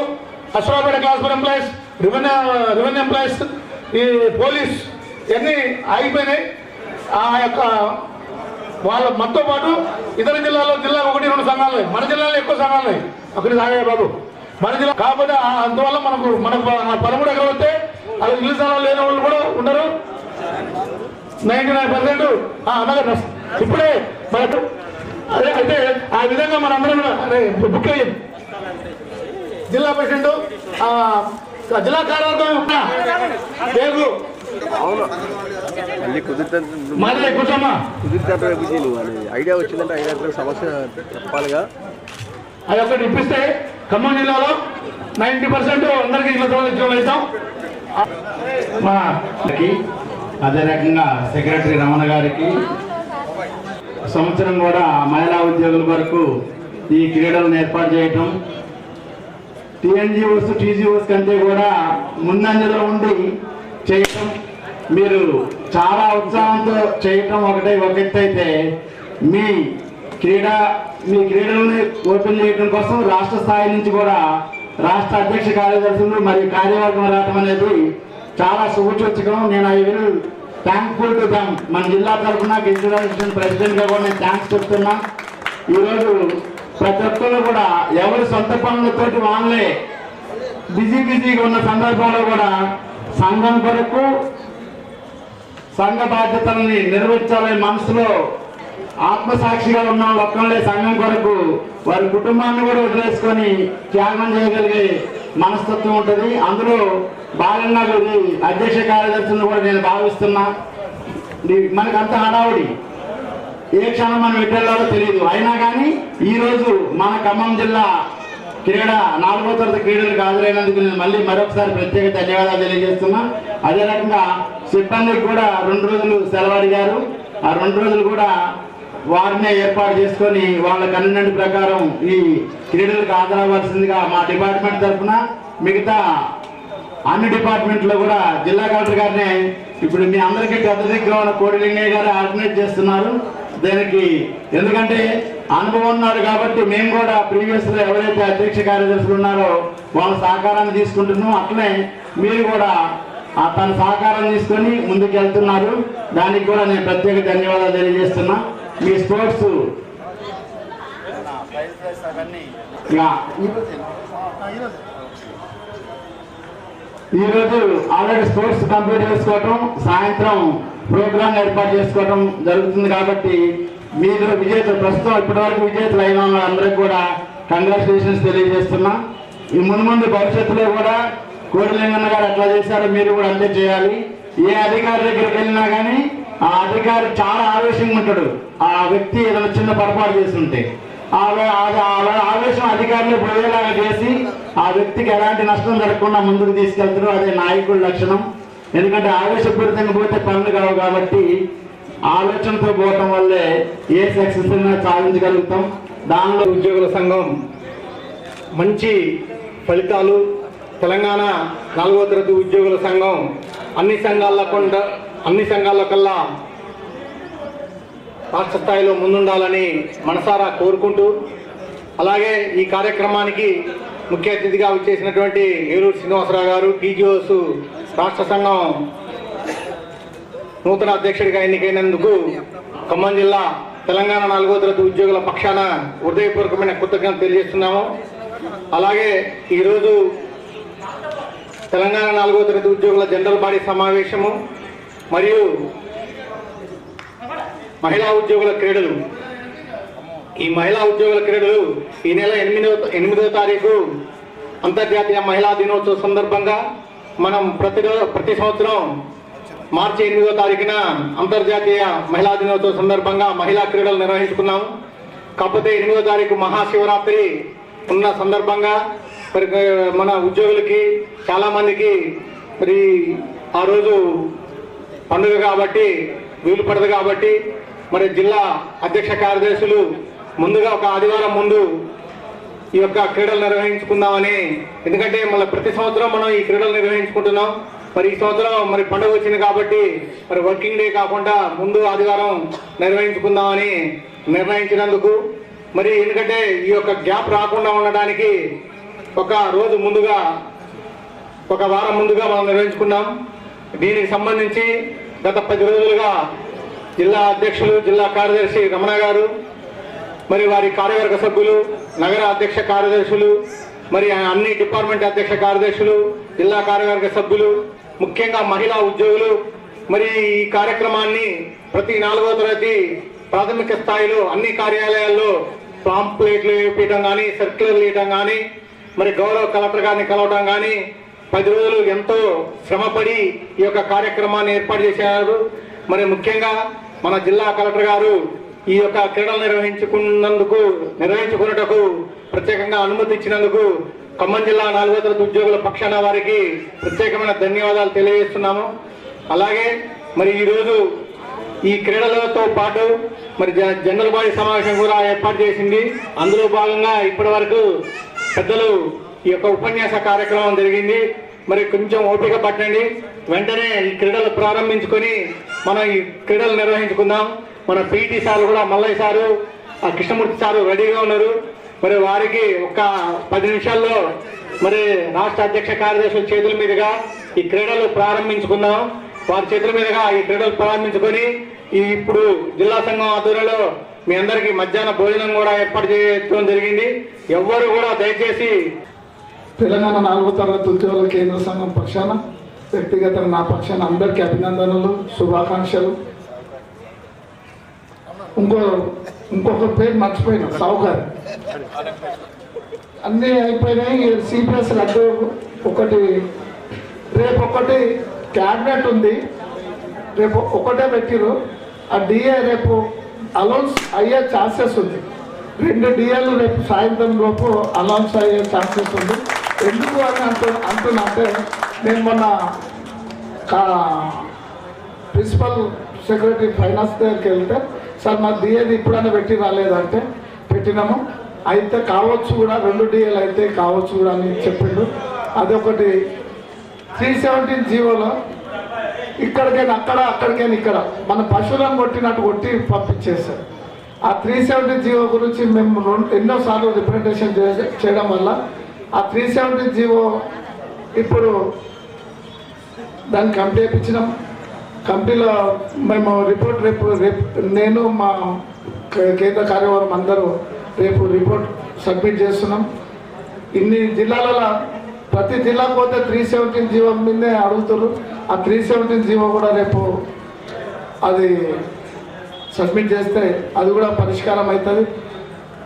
Aswaraopeta class four employees, revenue employees, ఈ పోలీస్ ఇవన్నీ ఆగిపోయినాయి. ఆ యొక్క వాళ్ళ మనతో పాటు ఇతర జిల్లాలో 1-2 సంఘాలు, మన జిల్లాలో ఎక్కువ సంఘాలు ఒకటి సాగే బాబు మన జిల్లా. కాకపోతే అందువల్ల మనకు 13 ఎకరాలు వస్తే అది ఇల్లు స్థలాలు లేని వాళ్ళు కూడా ఉండరు. 99% అలాగే ఇప్పుడే మనకు అదే అయితే ఆ విధంగా మనందరం బుక్ అయ్యింది. జిల్లా ప్రెసిడెంట్, జిల్లా కార్యవర్గం పేర్లు మళ్ళీ కుదిరితే ఐడియా వచ్చిందంటే ఐడియా సమస్య చెప్పాలిగా. అది ఒకటి ఇప్పిస్తే ఖమ్మం జిల్లాలో 90% అందరికీ ఇళ్ళ స్థలాలు ఇస్తాం. అదే రకంగా సెక్రటరీ రమణ గారికి సంవత్సరం కూడా మహిళా ఉద్యోగుల వరకు ఈ క్రీడలను ఏర్పాటు చేయటం, టీఎన్జిఓస్ టీజీఓస్ కంటే కూడా ముందంజలో ఉండి చేయటం, మీరు చాలా ఉత్సాహంతో చేయటం ఒకటైతే మీ క్రీడలను ఓపెన్ చేయడం కోసం రాష్ట్ర స్థాయి నుంచి కూడా రాష్ట్ర అధ్యక్ష కార్యదర్శులు మరియు కార్యవర్గం రావడం అనేది చాలా శుభసూచకం. నేను I will thankful to them. మన జిల్లా తరఫున ఇన్స్టిట్యూషన్ ప్రెసిడెంట్ గా కూడా నేను థ్యాంక్స్ చెప్తున్నా. ఈరోజు ప్రతి ఒక్కరు కూడా ఎవరి సొంత పనులతోటి వాళ్ళే బిజీగా ఉన్న సందర్భంలో కూడా సంఘం కొరకు సంఘ బాధ్యతల్ని నిర్వహించాలనే మనసులో ఆత్మసాక్షిగా ఉన్న ఒక్కళ్ళే సంఘం కొరకు వారి కుటుంబాన్ని కూడా వదిలేసుకొని త్యాగం చేయగలిగే మనస్తత్వం ఉంటుంది. అందులో భాగంగా అధ్యక్ష కార్యదర్శులను కూడా నేను భావిస్తున్నా. మనకంత హడావుడి, ఏ క్షణం మనం ఎట్టెళ్ళాలో తెలియదు. అయినా కానీ ఈరోజు మన ఖమ్మం జిల్లా క్రీడ 4వ తరగతి క్రీడలకు హాజరైనందుకు నేను మళ్ళీ మరొకసారి ప్రత్యేక ధన్యవాదాలు తెలియజేస్తున్నా. అదే రకంగా సిబ్బందికి కూడా 2 రోజులు సెలవు అడిగారు. ఆ 2 రోజులు కూడా వారినే ఏర్పాటు చేసుకొని వాళ్ళ కన్వీనెంట్ ప్రకారం ఈ క్రీడలకు హాజరవ్వాల్సిందిగా మా డిపార్ట్మెంట్ తరఫున మిగతా అన్ని డిపార్ట్మెంట్లో కూడా జిల్లా కలెక్టర్ గారినే ఇప్పుడు మీ అందరికీ పెద్ద దగ్గర ఉన్న కోడిలింగయ్య గారు ఆర్గనైజ్ చేస్తున్నారు. దానికి ఎందుకంటే అనుభవం ఉన్నారు కాబట్టి మేము కూడా ప్రీవియస్ లో ఎవరైతే అధ్యక్ష కార్యదర్శులు ఉన్నారో వాళ్ళ సహకారాన్ని తీసుకుంటున్నాం. అట్లనే మీరు కూడా తన సహకారం తీసుకొని ముందుకు వెళ్తున్నారు. దానికి కూడా నేను ప్రత్యేక ధన్యవాదాలు తెలియజేస్తున్నా. మీ స్పోర్ట్స్ ఈరోజు ఆల్రెడీ స్పోర్ట్స్ కంప్లీట్ చేసుకోవటం, సాయంత్రం ప్రోగ్రామ్ ఏర్పాటు చేసుకోవటం జరుగుతుంది కాబట్టి మీరు విజేతలు ప్రస్తుతం ఇప్పటివరకు విజేతలు అయిన వాళ్ళందరికీ కూడా కంగ్రాచులేషన్స్ తెలియజేస్తున్నా. ఈ ముందు భవిష్యత్తులో కూడా కోడిలింగన్న గారు ఎట్లా చేశారో మీరు కూడా అంతే చేయాలి. ఏ అధికారి దగ్గరికి వెళ్ళినా కానీ ఆ అధికారి చాలా ఆవేశంగా ఉంటాడు. ఆ వ్యక్తి ఏదైనా చిన్న పొరపాటు చేస్తుంటే ఆవేశం అధికారులు పోయేలాగా చేసి ఆ వ్యక్తికి ఎలాంటి నష్టం జరగకుండా ముందుకు తీసుకెళ్తారు. అదే నాయకుడి లక్షణం. ఎందుకంటే ఆవేశపూరితంగా పోతే పనులు కావు కాబట్టి ఆలోచనతో పోవటం వల్లే ఏ సక్సెస్ సాధించగలుగుతాం. దానిలో ఉద్యోగుల సంఘం మంచి ఫలితాలు, తెలంగాణ 4వ తరగతి ఉద్యోగుల సంఘం అన్ని సంఘాల కల్లా రాష్ట్ర స్థాయిలో ముందుండాలని మనసారా కోరుకుంటూ, అలాగే ఈ కార్యక్రమానికి ముఖ్య అతిథిగా వచ్చేసినటువంటి ఏలూరు శ్రీనివాసరావు గారు, టీజీఓస్ రాష్ట్ర సంఘం నూతన అధ్యక్షుడిగా ఎన్నికైనందుకు ఖమ్మం జిల్లా తెలంగాణ 4వ తరగతి ఉద్యోగుల పక్షాన హృదయపూర్వకమైన కృతజ్ఞతలు తెలియజేస్తున్నాము. అలాగే ఈరోజు తెలంగాణ 4వ తరగతి ఉద్యోగుల జనరల్ బాడీ సమావేశము మరియు మహిళా ఉద్యోగుల క్రీడలు. ఈ మహిళా ఉద్యోగుల క్రీడలు ఈ నెల 8వ తారీఖు అంతర్జాతీయ మహిళా దినోత్సవం సందర్భంగా మనం ప్రతి సంవత్సరం మార్చి 8వ తారీఖున అంతర్జాతీయ మహిళా దినోత్సవం సందర్భంగా మహిళా క్రీడలు నిర్వహించుకున్నాము. కాకపోతే 8వ తారీఖు మహాశివరాత్రి ఉన్న సందర్భంగా మరి మన ఉద్యోగులకి చాలామందికి మరి ఆ రోజు పండుగ కాబట్టి వీలు పడదు కాబట్టి మరి జిల్లా అధ్యక్ష కార్యదర్శులు ముందుగా ఒక ఆదివారం ముందు ఈ యొక్క క్రీడలు నిర్వహించుకుందామని, ఎందుకంటే మళ్ళీ ప్రతి సంవత్సరం మనం ఈ క్రీడలు నిర్వహించుకుంటున్నాం. మరి ఈ సంవత్సరం మరి పండుగ వచ్చింది కాబట్టి మరి వర్కింగ్ డే కాకుండా ముందు ఆదివారం నిర్వహించుకుందామని నిర్ణయించినందుకు, మరి ఎందుకంటే ఈ యొక్క గ్యాప్ రాకుండా ఉండడానికి ఒక రోజు ముందుగా, ఒక వారం ముందుగా మనం నిర్వహించుకున్నాం. దీనికి సంబంధించి గత 10 రోజులుగా జిల్లా అధ్యక్షులు, జిల్లా కార్యదర్శి రమణ గారు, మరి వారి కార్యవర్గ సభ్యులు, నగర అధ్యక్ష కార్యదర్శులు, మరి అన్ని డిపార్ట్మెంట్ అధ్యక్ష కార్యదర్శులు, జిల్లా కార్యవర్గ సభ్యులు, ముఖ్యంగా మహిళా ఉద్యోగులు మరి ఈ కార్యక్రమాన్ని ప్రతి 4వ తరగతి ప్రాథమిక స్థాయిలో అన్ని కార్యాలయాల్లో పాంప్లెట్లు వేయడం కానీ, సర్క్యులర్లు వేయడం కానీ, మరి గౌరవ కలెక్టర్ గారిని కలవడం కానీ 10 రోజులు ఎంతో శ్రమపడి ఈ యొక్క కార్యక్రమాన్ని ఏర్పాటు చేశారు. మరి ముఖ్యంగా మన జిల్లా కలెక్టర్ గారు ఈ యొక్క క్రీడలు నిర్వహించుకున్నటకు ప్రత్యేకంగా అనుమతి ఇచ్చినందుకు ఖమ్మం జిల్లా 4వ తరగతి ఉద్యోగుల పక్షాన వారికి ప్రత్యేకమైన ధన్యవాదాలు తెలియజేస్తున్నాము. అలాగే మరి ఈరోజు ఈ క్రీడలతో పాటు మరి జనరల్ బాడీ సమావేశం కూడా ఏర్పాటు చేసింది. అందులో భాగంగా ఇప్పటి వరకు పెద్దలు ఈ యొక్క ఉపన్యాస కార్యక్రమం జరిగింది. మరి కొంచెం ఓపిక పట్టండి, వెంటనే ఈ క్రీడలు ప్రారంభించుకొని మనం ఈ క్రీడలు నిర్వహించుకుందాం. మన పీటీ సార్ కూడా, మల్లయ్య సారు, కృష్ణమూర్తి సారు రెడీగా ఉన్నారు. మరి వారికి ఒక 10 నిమిషాల్లో మరి రాష్ట్ర అధ్యక్ష కార్యదర్శుల చేతుల మీదుగా ఈ క్రీడలు ప్రారంభించుకుందాం. వారి చేతుల మీదుగా ఈ క్రీడలు ప్రారంభించుకొని ఇప్పుడు జిల్లా సంఘం ఆధ్వర్యంలో మీ అందరికీ మధ్యాహ్న భోజనం కూడా ఏర్పాటు చేయడం జరిగింది. ఎవ్వరు కూడా దయచేసి తెలంగాణ 4వ తరగతి ఉద్యోగుల కేంద్ర సంఘం పక్షాన, వ్యక్తిగతంగా నా పక్షాన అందరికీ అభినందనలు, శుభాకాంక్షలు. ఇంకొక పేరు మర్చిపోయినా, సౌకర్యం అన్నీ అయిపోయినాయి. సిపిఎస్ రద్దు ఒకటి, రేపు ఒకటి క్యాబినెట్ ఉంది, రేపు ఒకటే పెట్టిరు. ఆ డిఏ రేపు అనౌన్స్ అయ్యే ఛాన్సెస్ ఉంది. 2 డిఏలు రేపు సాయంత్రం లోపు అనౌన్స్ అయ్యే ఛాన్సెస్ ఉంది. ఎందుకు అని అంటున్నా అంటే, నేను మొన్న ప్రిన్సిపల్ సెక్రటరీ ఫైనాన్స్ దగ్గరికి వెళ్తే, సార్ మా డిఏది ఇప్పుడైనా పెట్టి రాలేదంటే పెట్టినాము, అయితే కావచ్చు కూడా 2 డిఏలు అయితే కావచ్చు కూడా అని చెప్పిండు. అదొకటి 317 జీవోలో ఇక్కడికైనా అక్కడ, అక్కడికైనా ఇక్కడ మన పశువులను కొట్టినట్టు కొట్టి పంపించేశారు. ఆ 317 జీవో గురించి మేము ఎన్నోసార్లు రిప్రజెంటేషన్ చేయడం వల్ల ఆ 317 జీవో ఇప్పుడు దాన్ని కంప్లీట్ చేయించినాం. కంపెనీలో మేము రిపోర్ట్ రేపు నేను మా కేంద్ర కార్యవర్గం అందరూ రేపు రిపోర్ట్ సబ్మిట్ చేస్తున్నాం. ఇన్ని జిల్లాలలో ప్రతి జిల్లాకు పోతే 317 జీవో మీదే అడుగుతారు. ఆ 317 జీవో కూడా రేపు అది సబ్మిట్ చేస్తే అది కూడా పరిష్కారం అవుతుంది.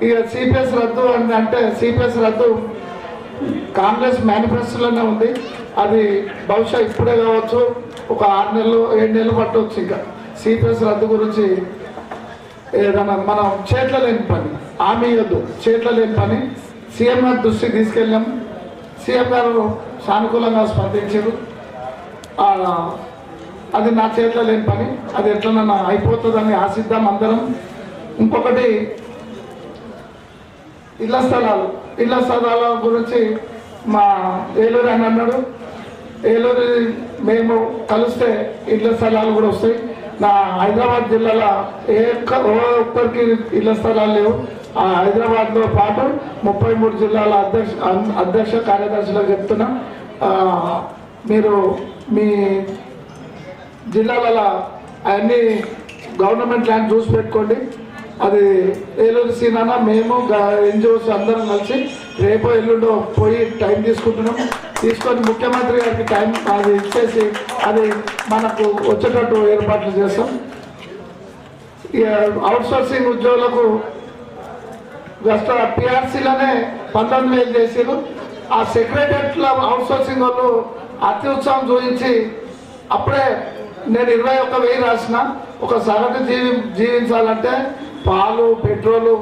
ఇక సిపిఎస్ రద్దు అంటే సిపిఎస్ రద్దు కాంగ్రెస్ మేనిఫెస్టోలోనే ఉంది. అది బహుశా ఇప్పుడే కావచ్చు, ఒక 6 నెలలు 7 నెలలు పట్టవచ్చు. ఇంకా సిపిఎస్ రద్దు గురించి ఏదైనా మనం చేట్ల లేని పని, హామీ ఇవ్వద్దు, చేట్ల లేని పని సీఎం గారి దృష్టికి తీసుకెళ్ళాం. సీఎం గారు సానుకూలంగా స్పందించారు. అది నా చేతిలో లేని పని, అది ఎట్లనన్నా అయిపోతుందని ఆశిద్దాం అందరం. ఇంకొకటి ఇళ్ల స్థలాల గురించి మా ఏలూరు అని అన్నాడు. ఏలూరు మేము కలిస్తే ఇళ్ల స్థలాలు కూడా వస్తాయి. నా హైదరాబాద్ జిల్లాలో ఒక్కరికి ఇళ్ల స్థలాలు లేవు. ఆ హైదరాబాద్లో పాటు 33 జిల్లాల అధ్యక్ష కార్యదర్శులకు చెప్తున్నా, మీరు మీ జిల్లాలలో అవన్నీ గవర్నమెంట్ ల్యాండ్ చూసి పెట్టుకోండి. అది ఏలూరు సీనానా మేము ఎన్జిఓస్ అందరం కలిసి రేపో ఎల్లుండో పోయి టైం తీసుకొని ముఖ్యమంత్రి గారికి టైం అది ఇచ్చేసి అది మనకు వచ్చేటట్టు ఏర్పాట్లు చేస్తాం. అవుట్ సోర్సింగ్ ఉద్యోగులకు జస్ట్ పిఆర్సీలోనే 19,000 చేసారు. ఆ సెక్రటరియట్లో అవుట్ సోర్సింగ్ వాళ్ళు అత్యుత్సాహం చూపించి అప్పుడే నేను 21,000 రాసిన. ఒక సగటు జీవించాలంటే పాలు, పెట్రోలు,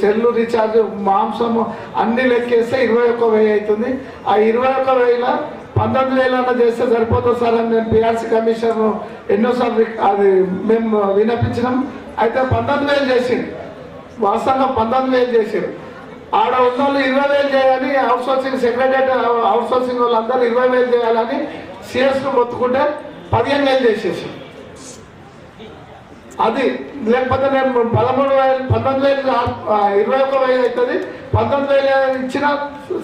సెల్లు రీఛార్జ్, మాంసము అన్ని లెక్కేస్తే 21,000 అవుతుంది. ఆ 21,000 19,000 చేస్తే సరిపోతుంది సార్ అని నేను పిఆర్సీ కమిషన్ ఎన్నోసార్లు అది మేము విన్నపించినాం. అయితే 19,000 చేసిండు, వాస్తవంగా 19,000 చేసారు. ఆడ ఉన్న వాళ్ళు 20,000 చేయాలని అవుట్సోర్సింగ్ సెక్రటరీ అవుట్సోర్సింగ్ వాళ్ళందరూ 20,000 చేయాలని సిఎస్ను మొత్తుకుంటే 15,000 చేసేసి అది. లేకపోతే నేను 13,000 19,000 21,000 అవుతుంది, 19,000 ఇచ్చినా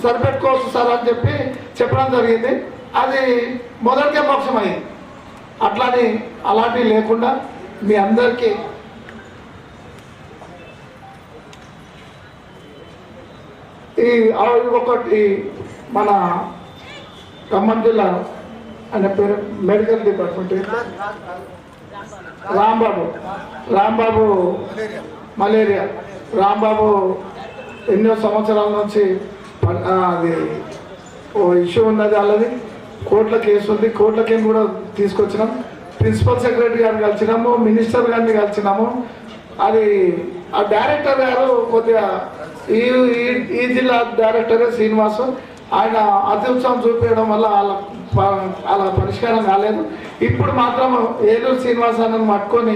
సరిపెట్టుకోవచ్చు సార్ అని చెప్పి చెప్పడం జరిగింది. అది మొదటికే పక్షం అయింది. అట్లాని అలాంటివి లేకుండా మీ అందరికీ ఈ ఒకటి మన ఖమ్మం జిల్లా ఆయన పేరు medical department Rambabu malaria Rambabu ఎన్నో సంవత్సరాల నుంచి అది ఓ ఇష్యూ ఉన్నది. వాళ్ళది కోర్టుల కేసు ఉంది. కోర్టుల కేసు కూడా తీసుకొచ్చినాం. ప్రిన్సిపల్ సెక్రటరీ గారిని కలిసినాము, మినిస్టర్ గారిని కలిసినాము. అది ఆ డైరెక్టర్ గారు కొద్దిగా ఈ జిల్లా డైరెక్టర్ శ్రీనివాసు ఆయన అతి ఉత్సాహం చూపించడం వల్ల అలా పరిష్కారం కాలేదు. ఇప్పుడు మాత్రం ఏలూరు శ్రీనివాసాన్ని పట్టుకొని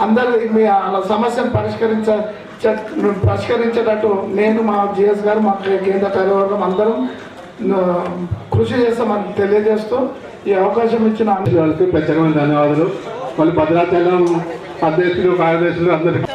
అందరు మీ వాళ్ళ సమస్యను పరిష్కరించేటట్టు నేను, మా జిఎస్ గారు, మా కేంద్ర కార్యవర్గం అందరం కృషి చేస్తామని తెలియజేస్తూ ఈ అవకాశం ఇచ్చిన వాళ్ళకి ప్రత్యేకమైన ధన్యవాదాలు. మళ్ళీ భద్రాచలం అధ్యక్షులు, కార్యదర్శులు అందరికీ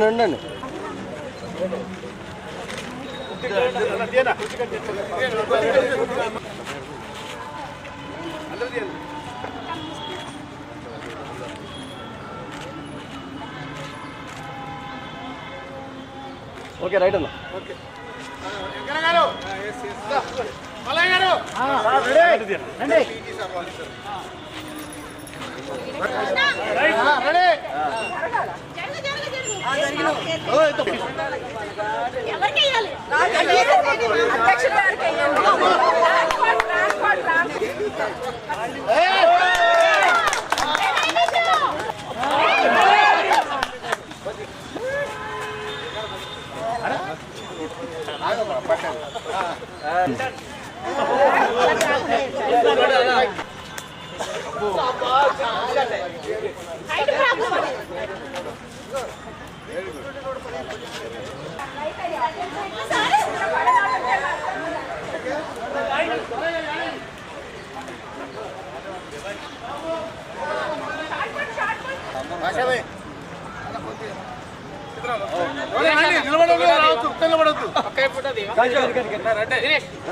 ఉండండి ఓకే రైట్ అన్న. నిలబడద్దు